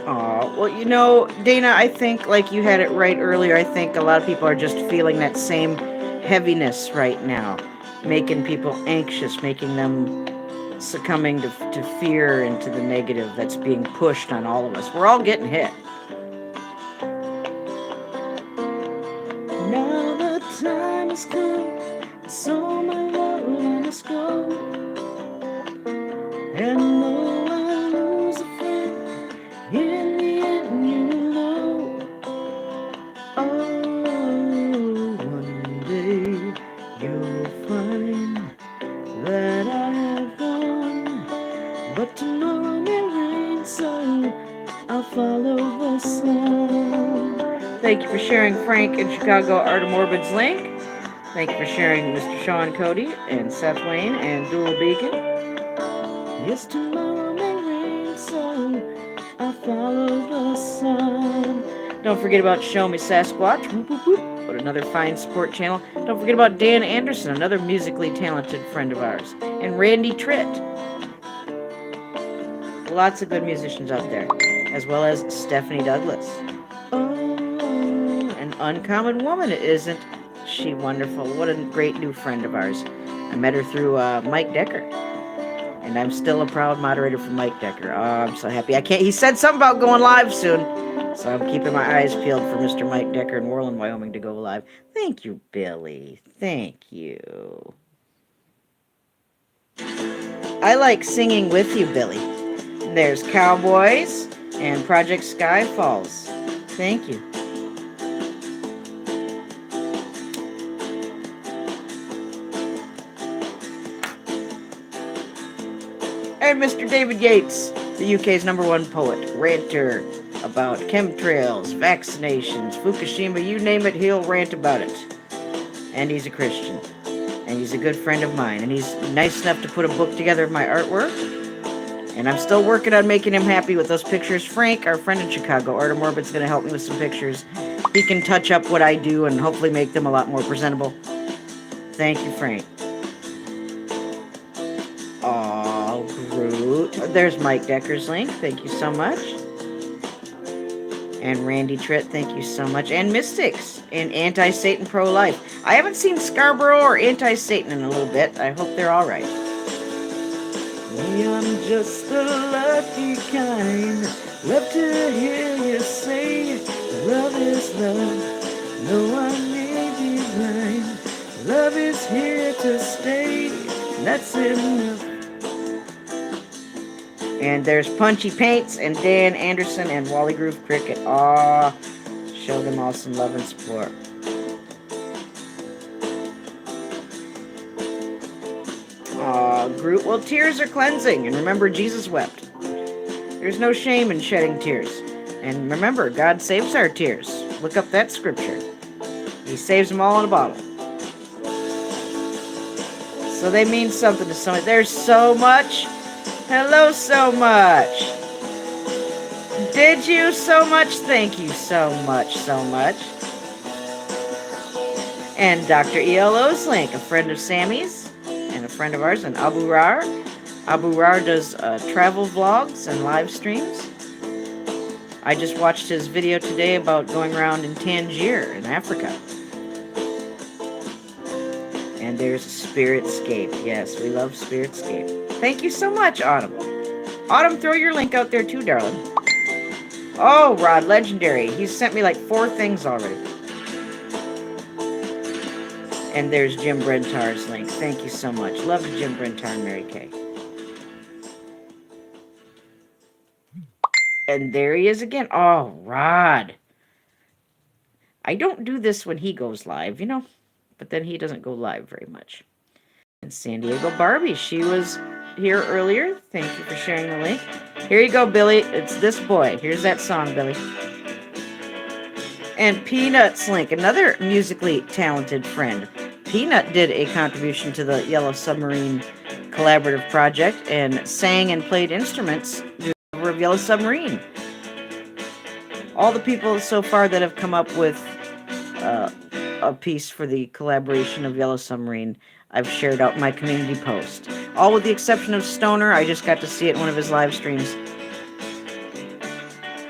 Oh, well, you know, Dana, I think, like you had it right earlier, I think a lot of people are just feeling that same heaviness right now, making people anxious, making them succumbing to fear and to the negative that's being pushed on all of us. We're all getting hit. Now the time has come, so my love must go. And though I lose a friend, in the end you know. Oh, one day you'll find that I have gone, but tomorrow may rain, so I'll follow the sun. Thank you for sharing Frank in Chicago, Art of Morbid's link. Thank you for sharing Mr. Sean Cody and Seth Wayne and Dual Beacon. Yes, tomorrow may rain, so I'll follow the sun. Don't forget about Show Me Sasquatch. Whoop, whoop, whoop. What another fine support channel. Don't forget about Dan Anderson, another musically talented friend of ours. And Randy Tritt. Lots of good musicians out there. As well as Stephanie Douglas. Oh, an uncommon woman, isn't she wonderful? What a great new friend of ours. I met her through Mike Decker. And I'm still a proud moderator for Mike Decker. Oh, I'm so happy. He said something about going live soon. So I'm keeping my eyes peeled for Mr. Mike Decker in Worland, Wyoming to go live. Thank you, Billy. Thank you. I like singing with you, Billy. There's Cowboys and Project Sky Falls. Thank you. And Mr. David Yates, the UK's #1 poet, ranter about chemtrails, vaccinations, Fukushima, you name it, he'll rant about it. And he's a Christian. And he's a good friend of mine. And he's nice enough to put a book together of my artwork. And I'm still working on making him happy with those pictures. Frank, our friend in Chicago, Art of Morbid's going to help me with some pictures. He can touch up what I do and hopefully make them a lot more presentable. Thank you, Frank. Oh, Groot. There's Mike Decker's link. Thank you so much. And Randy Tritt, thank you so much. And Mystics and Anti-Satan Pro-Life. I haven't seen Scarborough or Anti-Satan in a little bit. I hope they're all right. I'm just the lucky kind. Love to hear you say love is love. No, I may be blind. Love is here to stay. That's enough. And there's Punchy Paints and Dan Anderson and Wally Groove Cricket. Aw, show them all some love and support. Aw, Groot. Well, tears are cleansing. And remember, Jesus wept. There's no shame in shedding tears. And remember, God saves our tears. Look up that scripture. He saves them all in a bottle. So they mean something to somebody. There's so much. Hello, so much. Did you so much? Thank you so much, so much. And Dr. E.L. Oslink, a friend of Sammy's and a friend of ours, and Abu Rar. Abu Rar does travel vlogs and live streams. I just watched his video today about going around in Tangier in Africa. And there's Spiritscape. Yes, we love Spiritscape. Thank you so much, Autumn. Autumn, throw your link out there too, darling. Oh, Rod, legendary. He's sent me like 4 things already. And there's Jim Brentar's link. Thank you so much. Love to Jim Brentar and Mary Kay. And there he is again. Oh, Rod. I don't do this when he goes live, you know. But then he doesn't go live very much. And San Diego Barbie, she was here earlier. Thank you for sharing the link. Here you go, Billy. It's This Boy. Here's that song, Billy. And Peanut's link, another musically talented friend. Peanut did a contribution to the Yellow Submarine collaborative project and sang and played instruments through the cover of Yellow Submarine. All the people so far that have come up with a piece for the collaboration of Yellow Submarine, I've shared out my community post. All with the exception of Stoner. I just got to see it in one of his live streams.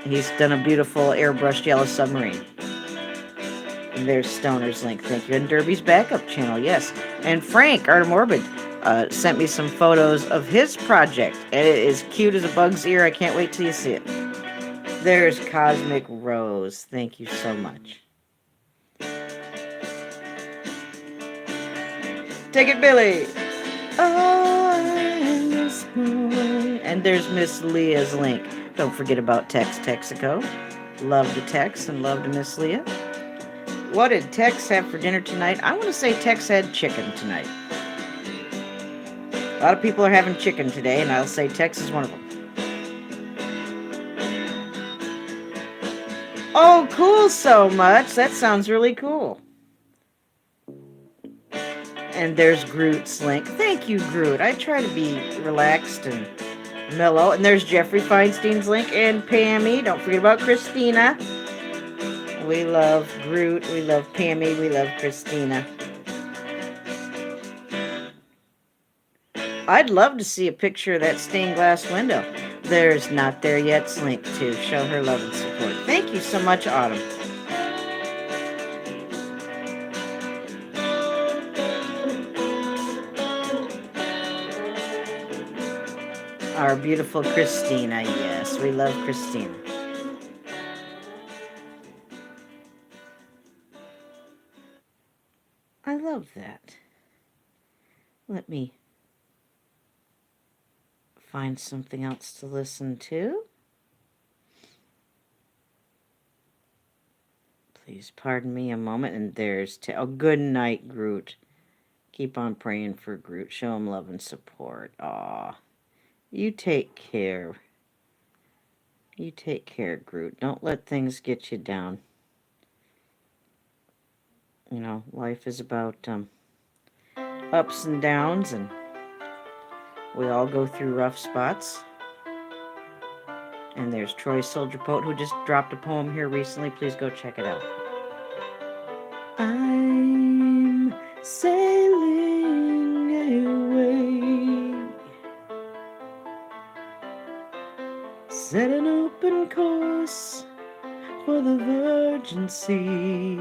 He's done a beautiful airbrushed Yellow Submarine. And there's Stoner's link. Thank you. And Derby's backup channel, yes. And Frank, Art of Morbid, sent me some photos of his project. And it is cute as a bug's ear. I can't wait till you see it. There's Cosmic Rose. Thank you so much. Take it, Billy. And there's Miss Leah's link. Don't forget about Texico. Love to Tex and love to Miss Leah. What did Tex have for dinner tonight? I want to say Tex had chicken tonight. A lot of people are having chicken today, and I'll say Tex is one of them. Oh, cool so much. That sounds really cool. And there's Groot's link. Thank you, Groot. I try to be relaxed and mellow. And there's Jeffrey Feinstein's link. And Pammy. Don't forget about Christina. We love Groot. We love Pammy. We love Christina. I'd love to see a picture of that stained glass window. There's Not There Yet's link to show her love and support. Thank you so much, Autumn. Our beautiful Christina, yes, we love Christina. I love that. Let me find something else to listen to. Please pardon me a moment. And there's oh, good night, Groot. Keep on praying for Groot. Show him love and support. Aw. You take care. You take care, Groot. Don't let things get you down. You know, life is about ups and downs, and we all go through rough spots. And there's Troy Soldier Poet, who just dropped a poem here recently. Please go check it out. I'm sailing away, set an open course for the virgin sea,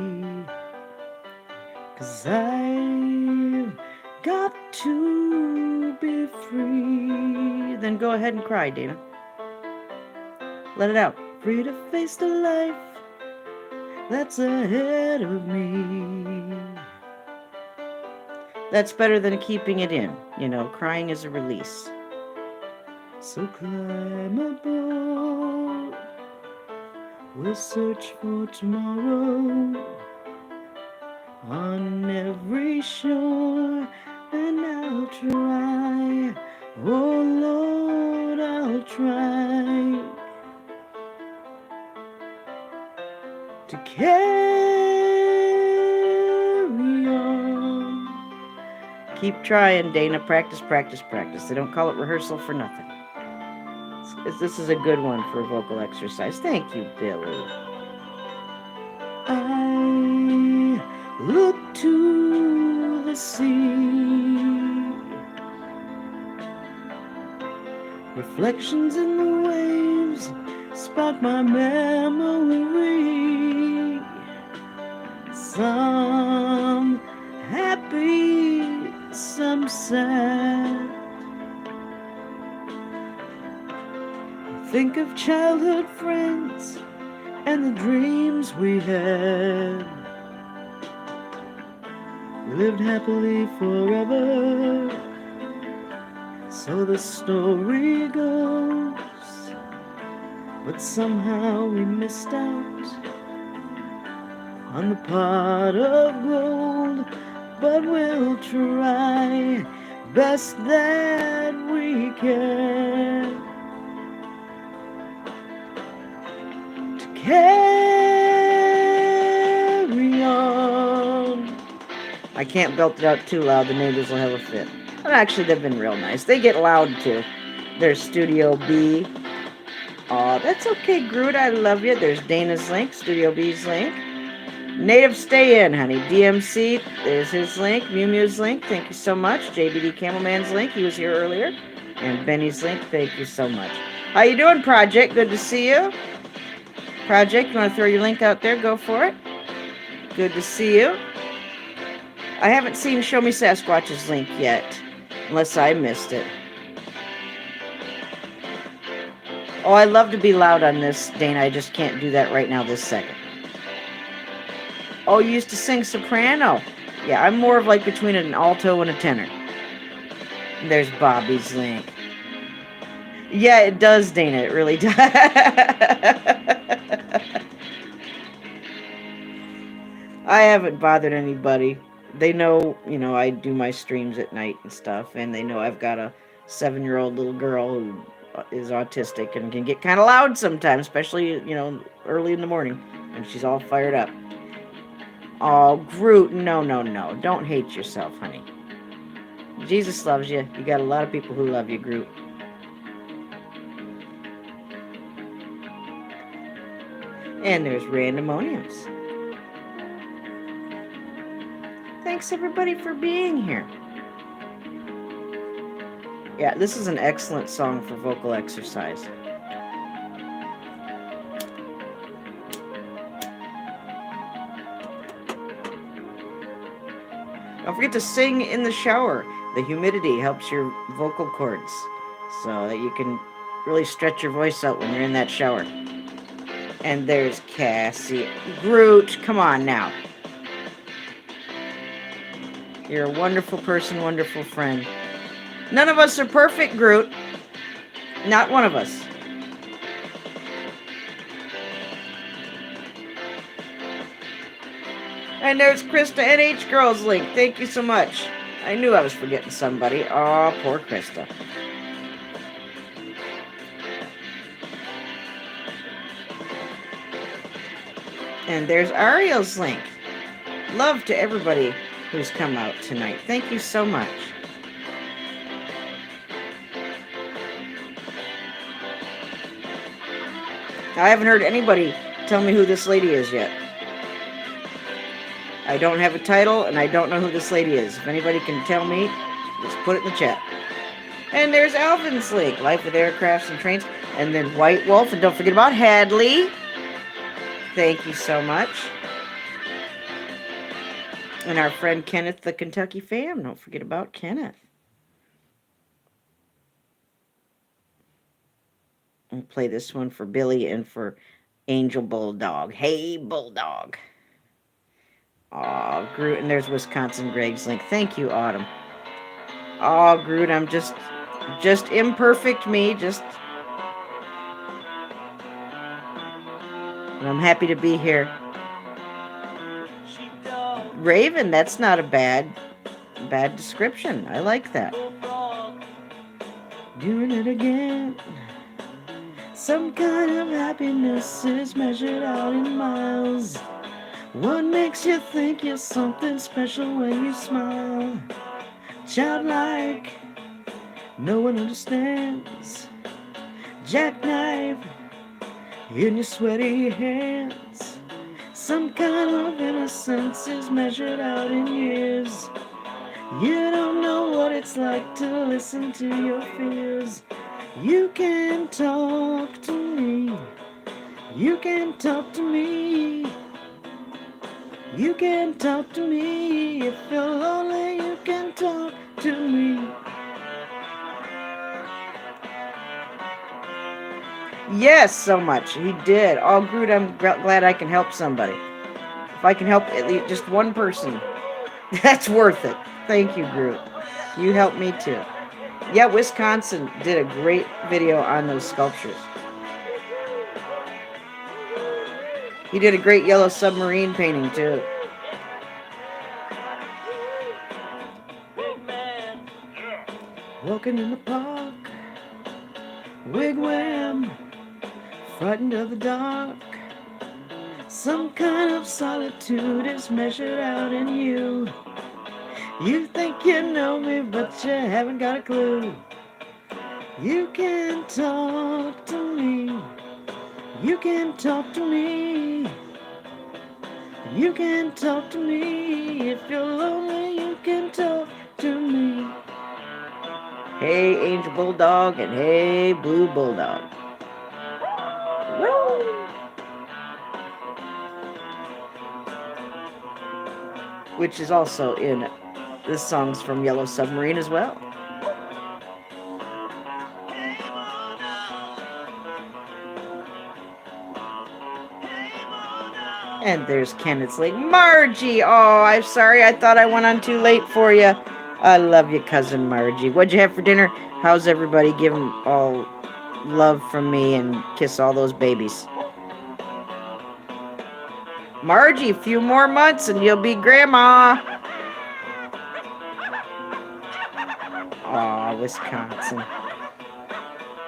'cause I've got to be free. Then go ahead and cry, Dana. Let it out. Free to face the life that's ahead of me. That's better than keeping it in. You know, crying is a release. So climb aboard, we'll search for tomorrow on every shore, and I'll try, oh Lord, I'll try to carry on. Keep trying, Dana. Practice, practice, practice. They don't call it rehearsal for nothing. This is a good one for a vocal exercise. Thank you, Billy. I look to the sea, reflections in the waves spark my memory. Some happy, some sad. Think of childhood friends and the dreams we had. We lived happily forever, so the story goes. But somehow we missed out on the pot of gold. But we'll try best that we can to carry on. I can't belt it out too loud, the neighbors will have a fit. But actually, they've been real nice. They get loud too. There's Studio B. Aw, that's okay, Groot. I love you. There's Dana's link, Studio B's link. Native, stay in, honey. DMC, there's his link. Mew Mew's link, thank you so much. JBD Camelman's link, he was here earlier. And Benny's link, thank you so much. How you doing, Project? Good to see you. Project, you want to throw your link out there? Go for it. Good to see you. I haven't seen Show Me Sasquatch's link yet, unless I missed it. Oh, I love to be loud on this, Dana. I just can't do that right now this second. Oh, you used to sing soprano? Yeah, I'm more of like between an alto and a tenor. There's Bobby's link. Yeah, it does, Dana. It really does. I haven't bothered anybody. They know, I do my streams at night and stuff, and they know I've got a 7-year-old little girl who is autistic and can get kind of loud sometimes, especially, early in the morning when she's all fired up. Oh, Groot, no. Don't hate yourself, honey. Jesus loves you. You got a lot of people who love you, Groot. And there's Randomoniums. Thanks, everybody, for being here. Yeah, this is an excellent song for vocal exercise. Don't forget to sing in the shower. The humidity helps your vocal cords so that you can really stretch your voice out when you're in that shower. And there's Cassie. Groot, come on now. You're a wonderful person, wonderful friend. None of us are perfect, Groot. Not one of us. And there's Krista NH Girls link. Thank you so much. I knew I was forgetting somebody. Oh, poor Krista. And there's Ariel's link. Love to everybody who's come out tonight. Thank you so much. I haven't heard anybody tell me who this lady is yet. I don't have a title, and I don't know who this lady is. If anybody can tell me, just put it in the chat. And there's Alvin's link, Life with Aircrafts and Trains. And then White Wolf, and don't forget about Hadley. Thank you so much. And our friend Kenneth, the Kentucky fam. Don't forget about Kenneth. I'll play this one for Billy and for Angel Bulldog. Hey, Bulldog. Aw, Groot. And there's Wisconsin Greg's link. Thank you, Autumn. Aw, Groot, I'm just Just imperfect me, just... And I'm happy to be here. Raven, that's not a bad description. I like that. Doing it again. Some kind of happiness is measured out in miles. What makes you think you're something special when you smile? Childlike, no one understands. Jackknife in your sweaty hands. Some kind of innocence is measured out in years. You don't know what it's like to listen to your fears. You can talk to me. You can talk to me. You can talk to me. If you're lonely, you can talk to me. Yes, so much. He did. Oh, Groot, I'm glad I can help somebody. If I can help at least just one person, that's worth it. Thank you, Groot. You helped me too. Yeah, Wisconsin did a great video on those sculptures. He did a great Yellow Submarine painting too. Walking in the park, wigwam, frightened of the dark. Some kind of solitude is measured out in you. You think you know me, but you haven't got a clue. You can talk to me. You can talk to me. You can talk to me. If you're lonely, you can talk to me. Hey, Angel Bulldog, and hey, Blue Bulldog. Woo! Which is also in this song's from Yellow Submarine as well. And there's Kenneth's late. Margie! Oh, I'm sorry. I thought I went on too late for you. I love you, cousin Margie. What'd you have for dinner? How's everybody? Give them all love from me and kiss all those babies. Margie, a few more months and you'll be grandma. Aw, Wisconsin.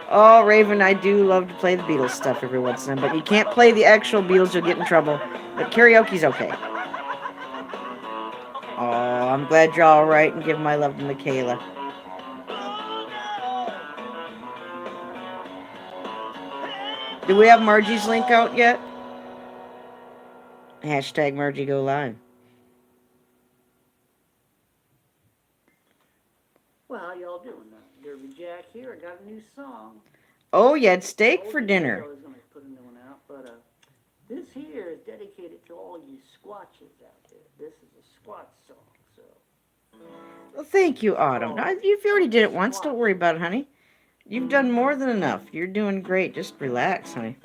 Oh, Raven, I do love to play the Beatles stuff every once in a while, but you can't play the actual Beatles, you'll get in trouble. But karaoke's okay. Oh, I'm glad you're all right, and give my love to Michaela. Do we have Margie's link out yet? Hashtag Margie Go Live. Well, how y'all doing? Derby Jack here. I got a new song. Oh, you had steak for dinner. I was going to put a new one out, but this here is dedicated to all you squatches out there. This is a squatch song, so. Well, thank you, Autumn. Now, you've already did it once. Don't worry about it, honey. You've done more than enough. You're doing great. Just relax, honey.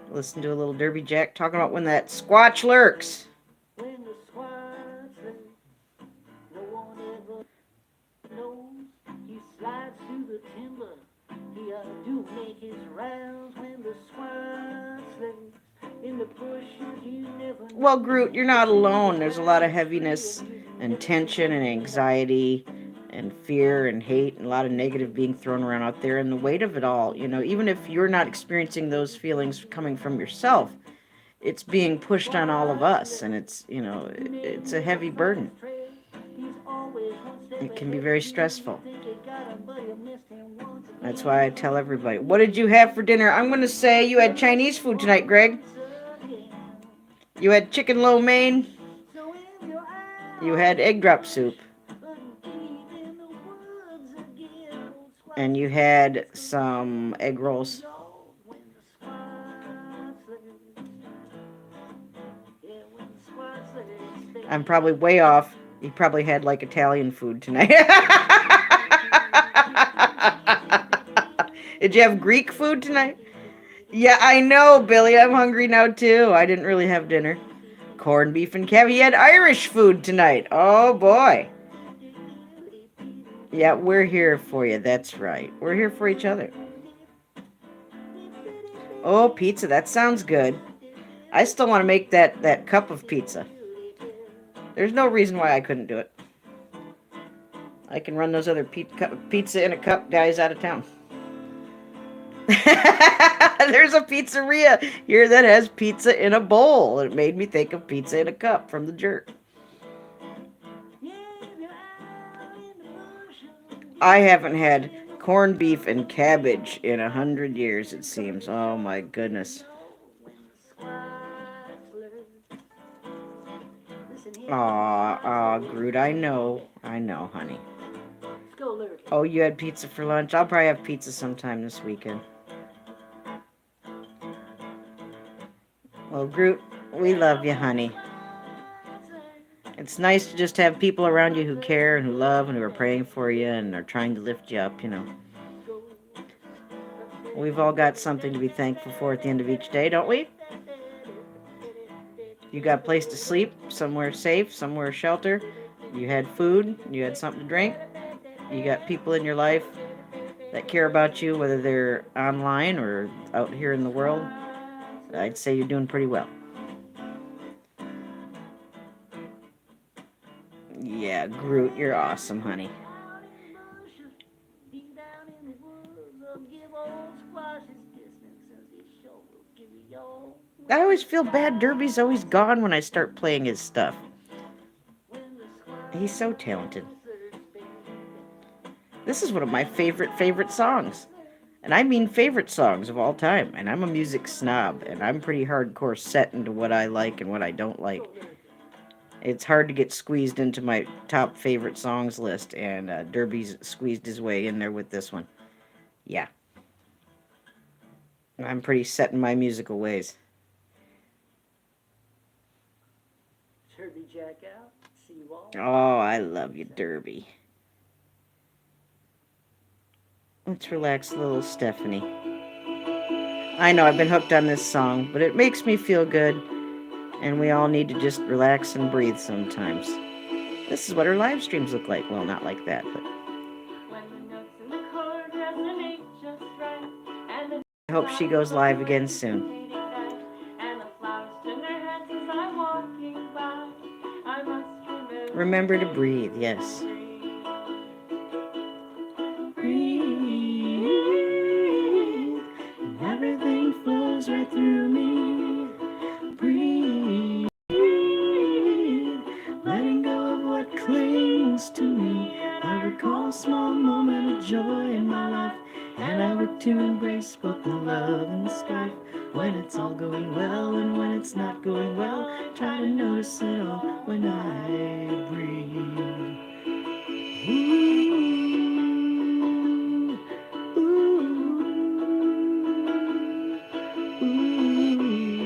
Listen to a little Derby Jack talking about when that squatch lurks. When the squatch lurks, no one ever knows. He slides through the timber. He do make his rounds when the squatch lurks. In the bushes, you never know. Well, Groot, you're not alone. There's a lot of heaviness and tension and anxiety and fear and hate and a lot of negative being thrown around out there, and the weight of it all, you know, even if you're not experiencing those feelings coming from yourself, it's being pushed on all of us, and it's, you know, it's a heavy burden. It can be very stressful. That's why I tell everybody, what did you have for dinner? I'm going to say you had Chinese food tonight, Greg. You had chicken lo mein. You had egg drop soup. And you had some egg rolls. I'm probably way off. You probably had like Italian food tonight. Did you have Greek food tonight? Yeah, I know, Billy. I'm hungry now too. I didn't really have dinner. Corned beef and cabbage. You had Irish food tonight. Oh boy. Yeah, we're here for you. That's right. We're here for each other. Oh, pizza. That sounds good. I still want to make that cup of pizza. There's no reason why I couldn't do it. I can run those other pizza in a cup guys out of town. There's a pizzeria here that has pizza in a bowl. It made me think of pizza in a cup from the Jerk. I haven't had corned beef and cabbage in 100 years, it seems. Oh my goodness. Aw, Groot, I know, honey. Oh, you had pizza for lunch? I'll probably have pizza sometime this weekend. Well, Groot, we love you, honey. It's nice to just have people around you who care and who love and who are praying for you and are trying to lift you up, you know. We've all got something to be thankful for at the end of each day, don't we? You got a place to sleep, somewhere safe, somewhere shelter. You had food, you had something to drink. You got people in your life that care about you, whether they're online or out here in the world. I'd say you're doing pretty well. Yeah, Groot, you're awesome, honey. I always feel bad. Derby's always gone when I start playing his stuff. He's so talented. This is one of my favorite songs. And I mean favorite songs of all time. And I'm a music snob. And I'm pretty hardcore set into what I like and what I don't like. It's hard to get squeezed into my top favorite songs list. And Derby's squeezed his way in there with this one. Yeah. I'm pretty set in my musical ways. Derby Jack out. See you all. Oh, I love you, Derby. Let's relax a little, Stephanie. I know I've been hooked on this song, but it makes me feel good, and we all need to just relax and breathe sometimes. This is what her live streams look like. Well, not like that, but I hope she goes live again soon. Remember to breathe, yes. Everything flows right through me. Breathe, letting go of what clings to me. I recall a small moment of joy in my life, and I work to embrace both the love and the strife. When it's all going well and when it's not going well, try to notice it all when I breathe.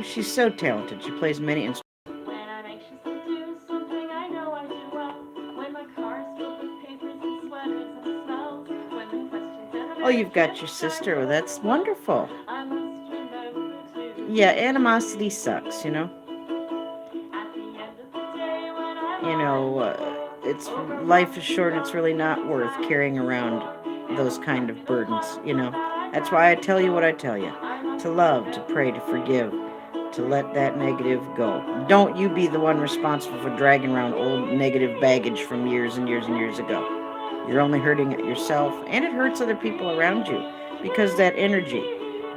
She's so talented. She plays many instruments. When I'm anxious to do something I know I do well. When my car's filled with papers and sweaters and smells. When the questions and Oh, you've got your sister. Well, that's wonderful. I must remember to. Yeah, animosity sucks, you know. At the end of the day when I'm You know, it's life is short. And it's really not worth carrying around those kind of burdens, you know. That's why I tell you what I tell you. To love, to pray, to forgive, to let that negative go. Don't you be the one responsible for dragging around old negative baggage from years and years and years ago. You're only hurting it yourself, and it hurts other people around you, because that energy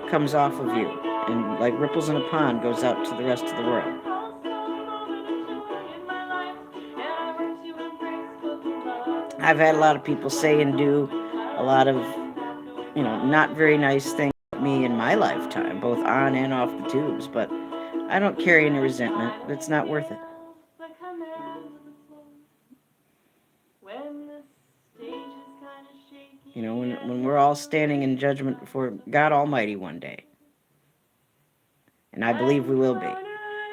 comes off of you, and like ripples in a pond goes out to the rest of the world. I've had a lot of people say and do a lot of, you know, not very nice things about me in my lifetime, both on and off the tubes, but I don't carry any resentment. It's not worth it. You know, when we're all standing in judgment before God Almighty one day. And I believe we will be.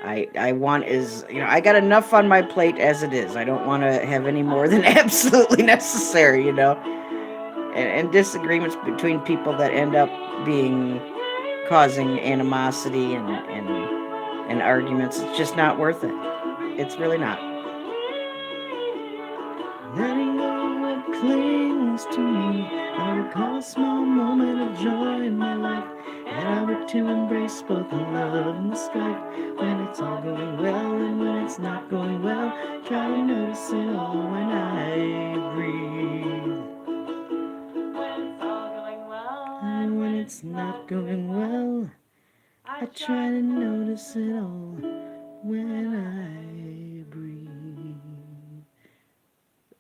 I want is, you know, I got enough on my plate as it is. I don't want to have any more than absolutely necessary, you know. And disagreements between people that end up causing animosity and arguments, it's just not worth it. It's really not. Letting go what clings recall a small moment of joy in my life, and I were to embrace both the love and the strife. When it's all going well and when it's not going well, try to notice it all when I breathe. When it's all going well And when it's not going well, I try to notice it all when I breathe.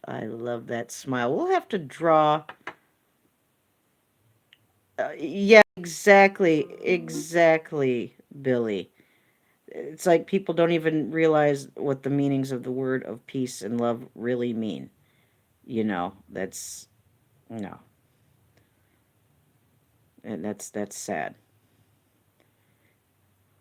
I love that smile. We'll have to draw. Yeah, exactly, Billy. It's like people don't even realize what the meanings of the word of peace and love really mean. You know, that's no, and that's sad.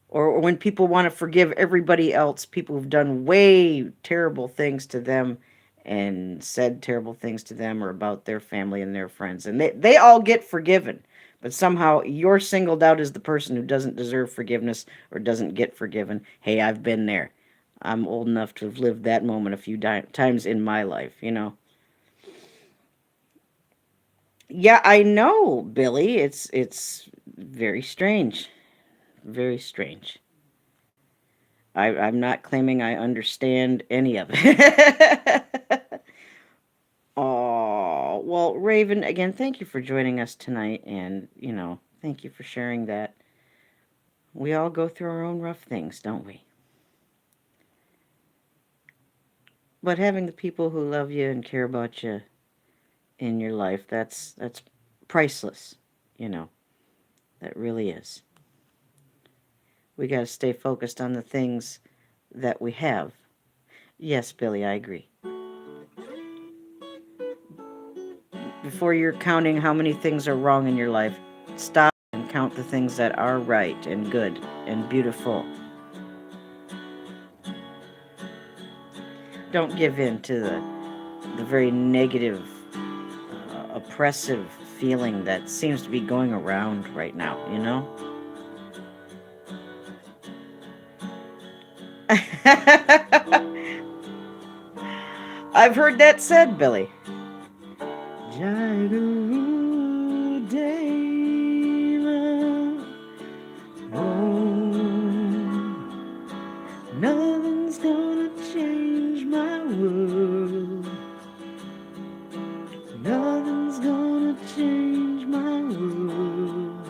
Or when people want to forgive everybody else, people who've done way terrible things to them and said terrible things to them or about their family and their friends. And they all get forgiven. But somehow you're singled out as the person who doesn't deserve forgiveness or doesn't get forgiven. Hey, I've been there. I'm old enough to have lived that moment a few times in my life, you know. Yeah, I know, Billy. It's very strange. Very strange. I'm not claiming I understand any of it. Oh, well, Raven, again, thank you for joining us tonight, and, you know, thank you for sharing that. We all go through our own rough things, don't we? But having the people who love you and care about you in your life, that's priceless, you know. That really is. We got to stay focused on the things that we have. Yes, Billy, I agree. Before you're counting how many things are wrong in your life, stop and count the things that are right and good and beautiful. Don't give in to the very negative, oppressive feeling that seems to be going around right now, you know? I've heard that said, Billy. Jai Guru Deva. Oh, nothing's gonna change my world. Nothing's gonna change my world.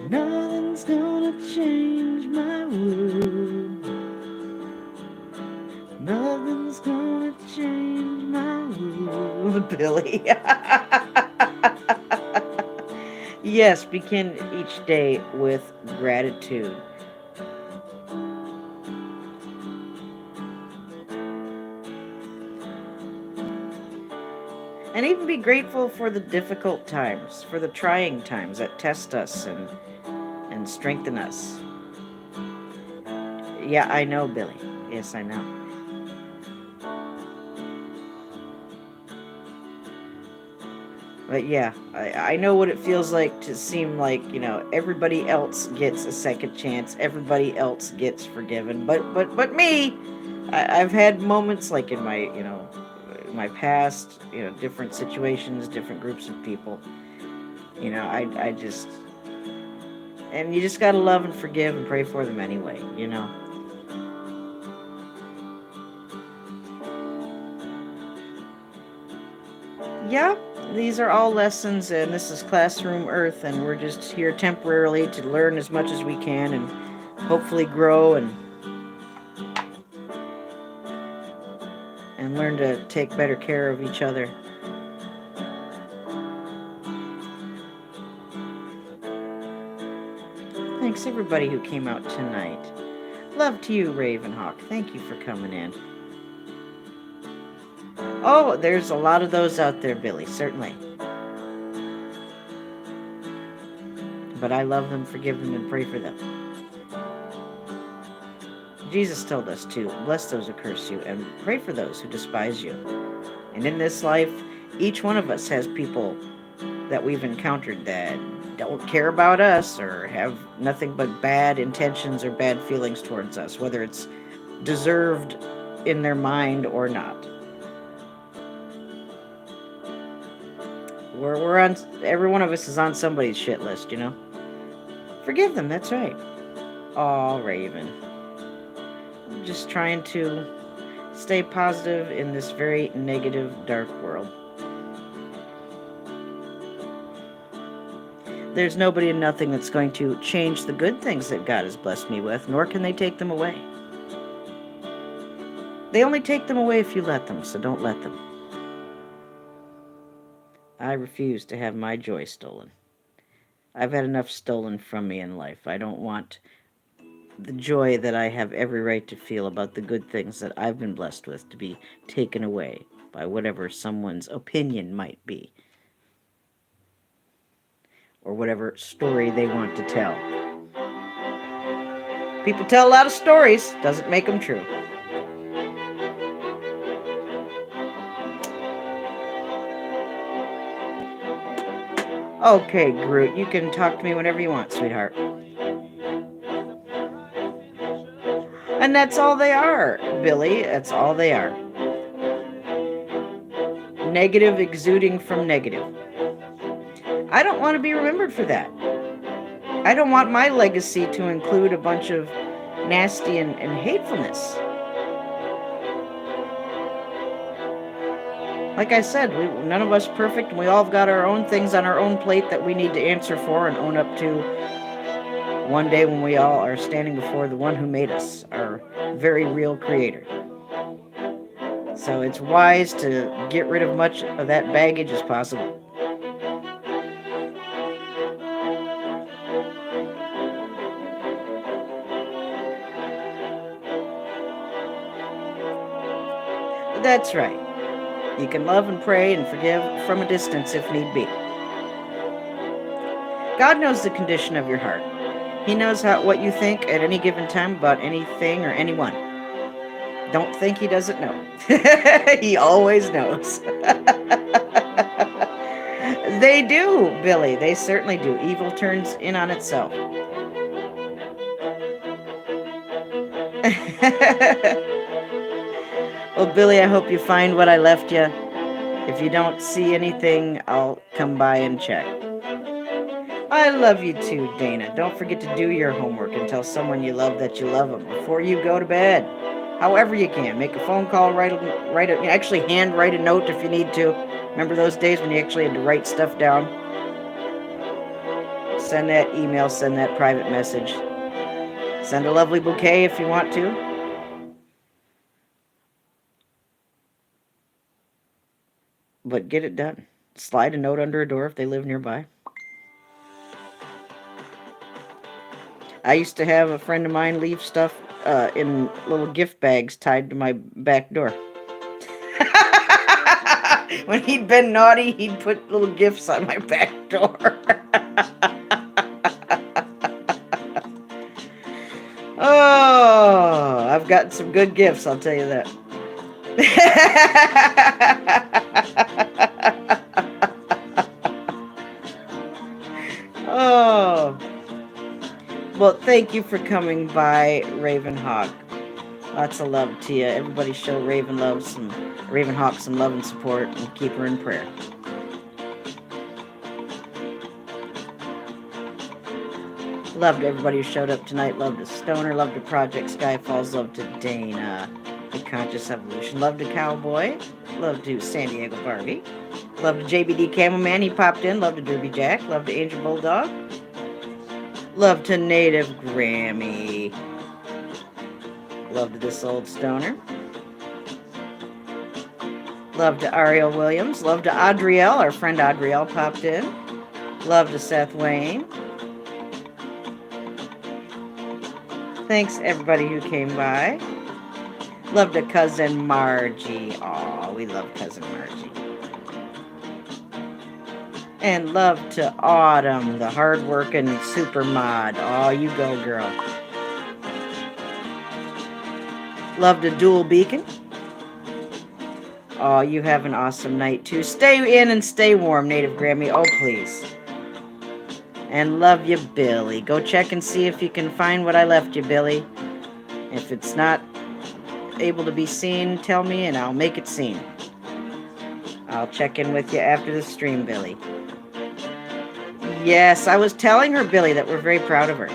Nothing's gonna change my world. Nothing's gonna change my world, Billy. Yes, begin each day with gratitude. And even be grateful for the difficult times, for the trying times that test us and strengthen us. Yeah, I know, Billy. Yes, I know. But yeah, I know what it feels like to seem like, you know, everybody else gets a second chance, everybody else gets forgiven. But me, I've had moments like in my, you know, my past, you know, different situations, different groups of people. You know, I just, and you just gotta love and forgive and pray for them anyway, you know. Yeah, these are all lessons, and this is Classroom Earth, and we're just here temporarily to learn as much as we can and hopefully grow and learn to take better care of each other. Thanks everybody who came out tonight. Love to you, Ravenhawk. Thank you for coming in. Oh, there's a lot of those out there, Billy, certainly. But I love them, forgive them, and pray for them. Jesus told us to bless those who curse you and pray for those who despise you. And in this life, each one of us has people that we've encountered that don't care about us or have nothing but bad intentions or bad feelings towards us, whether it's deserved in their mind or not. We're on. Every one of us is on somebody's shit list, you know. Forgive them. That's right. Oh, Raven. I'm just trying to stay positive in this very negative, dark world. There's nobody and nothing that's going to change the good things that God has blessed me with, nor can they take them away. They only take them away if you let them, so don't let them. I refuse to have my joy stolen. I've had enough stolen from me in life. I don't want the joy that I have every right to feel about the good things that I've been blessed with to be taken away by whatever someone's opinion might be, or whatever story they want to tell. People tell a lot of stories, doesn't make them true. Okay, Groot, you can talk to me whenever you want, sweetheart. And that's all they are, Billy. That's all they are. Negative exuding from negative. I don't want to be remembered for that. I don't want my legacy to include a bunch of nasty and hatefulness. Like I said, none of us perfect, and we all have got our own things on our own plate that we need to answer for and own up to one day when we all are standing before the one who made us, our very real creator. So it's wise to get rid of much of that baggage as possible. That's right. You can love and pray and forgive from a distance if need be. God knows the condition of your heart. He knows what you think at any given time about anything or anyone. Don't think he doesn't know. He always knows. They do, Billy. They certainly do. Evil turns in on itself. Well, Billy, I hope you find what I left you. If you don't see anything, I'll come by and check. I love you too, Dana. Don't forget to do your homework and tell someone you love that you love them before you go to bed. However you can. Make a phone call, actually hand write a note if you need to. Remember those days when you actually had to write stuff down? Send that email, send that private message. Send a lovely bouquet if you want to. But get it done. Slide a note under a door if they live nearby. I used to have a friend of mine leave stuff in little gift bags tied to my back door. When he'd been naughty, he'd put little gifts on my back door. Oh, I've gotten some good gifts, I'll tell you that. Oh. Well, thank you for coming by, Ravenhawk. Lots of love to you. Everybody show Ravenhawk some love and support and keep her in prayer. Love to everybody who showed up tonight. Love to Stoner. Love to Project Skyfalls. Love to Dana. The Conscious Evolution. Love to Cowboy. Love to San Diego Barbie. Love to JBD Camelman. He popped in. Love to Derby Jack. Love to Angel Bulldog. Love to Native Grammy. Love to This Old Stoner. Love to Ariel Williams. Love to Adrielle. Our friend Adrielle popped in. Love to Seth Wayne. Thanks everybody who came by. Love to Cousin Margie. Aw, we love Cousin Margie. And love to Autumn, the hard-working super mod. Aw, you go, girl. Love to Dual Beacon. Aw, you have an awesome night, too. Stay in and stay warm, Native Grammy. Oh, please. And love you, Billy. Go check and see if you can find what I left you, Billy. If it's not able to be seen, tell me and I'll make it seen. I'll check in with you after the stream, Billy. Yes, I was telling her, Billy, that we're very proud of her.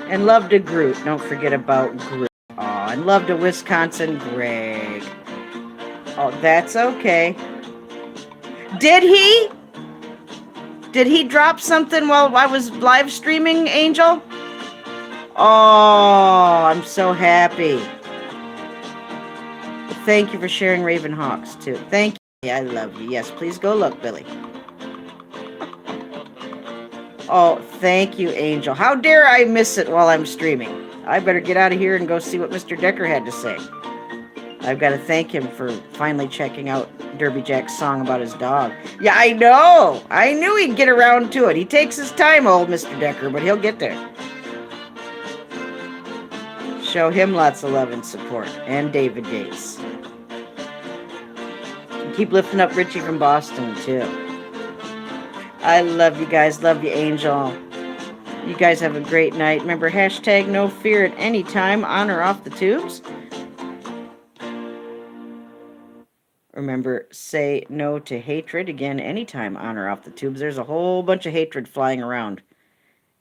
And love to Groot. Don't forget about Groot. Oh, and love to Wisconsin Greg. Oh, that's okay. Did he? Did he drop something while I was live streaming, Angel? Oh, I'm so happy. Thank you for sharing Raven Hawks, too. Thank you. I love you. Yes, please go look, Billy. Oh, thank you, Angel. How dare I miss it while I'm streaming? I better get out of here and go see what Mr. Decker had to say. I've got to thank him for finally checking out Derby Jack's song about his dog. Yeah, I know. I knew he'd get around to it. He takes his time, old Mr. Decker, but he'll get there. Show him lots of love and support. And David Yates. Keep lifting up Richie from Boston, too. I love you guys. Love you, Angel. You guys have a great night. Remember, hashtag no fear at any time, on or off the tubes. Remember, say no to hatred. Again, anytime, on or off the tubes. There's a whole bunch of hatred flying around.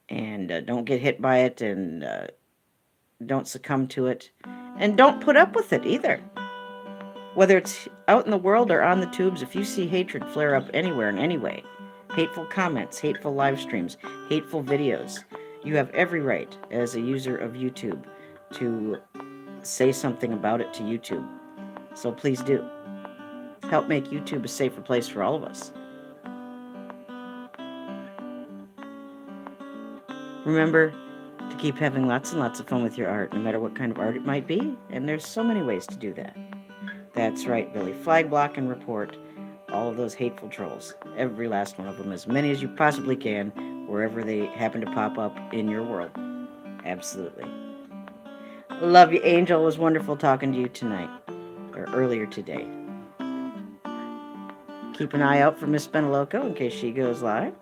And don't get hit by it, and don't succumb to it. And don't put up with it either. Whether it's out in the world or on the tubes, if you see hatred flare up anywhere in any way, hateful comments, hateful live streams, hateful videos, you have every right as a user of YouTube to say something about it to YouTube. So please do. Help make YouTube a safer place for all of us. Remember to keep having lots and lots of fun with your art, no matter what kind of art it might be, and there's so many ways to do that. That's right, Billy. Flag, block, and report all of those hateful trolls. Every last one of them, as many as you possibly can, wherever they happen to pop up in your world. Absolutely. Love you, Angel. It was wonderful talking to you tonight, or earlier today. Keep an eye out for Miss Beneloco in case she goes live.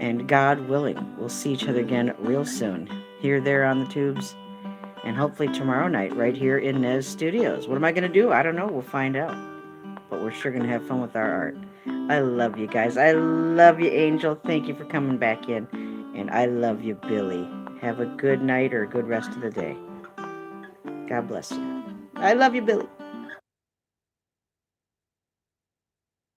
And God willing, we'll see each other again real soon. Here, there on the tubes. And hopefully tomorrow night, right here in Nez Studios. What am I going to do? I don't know. We'll find out. But we're sure going to have fun with our art. I love you guys. I love you, Angel. Thank you for coming back in. And I love you, Billy. Have a good night or a good rest of the day. God bless you. I love you, Billy.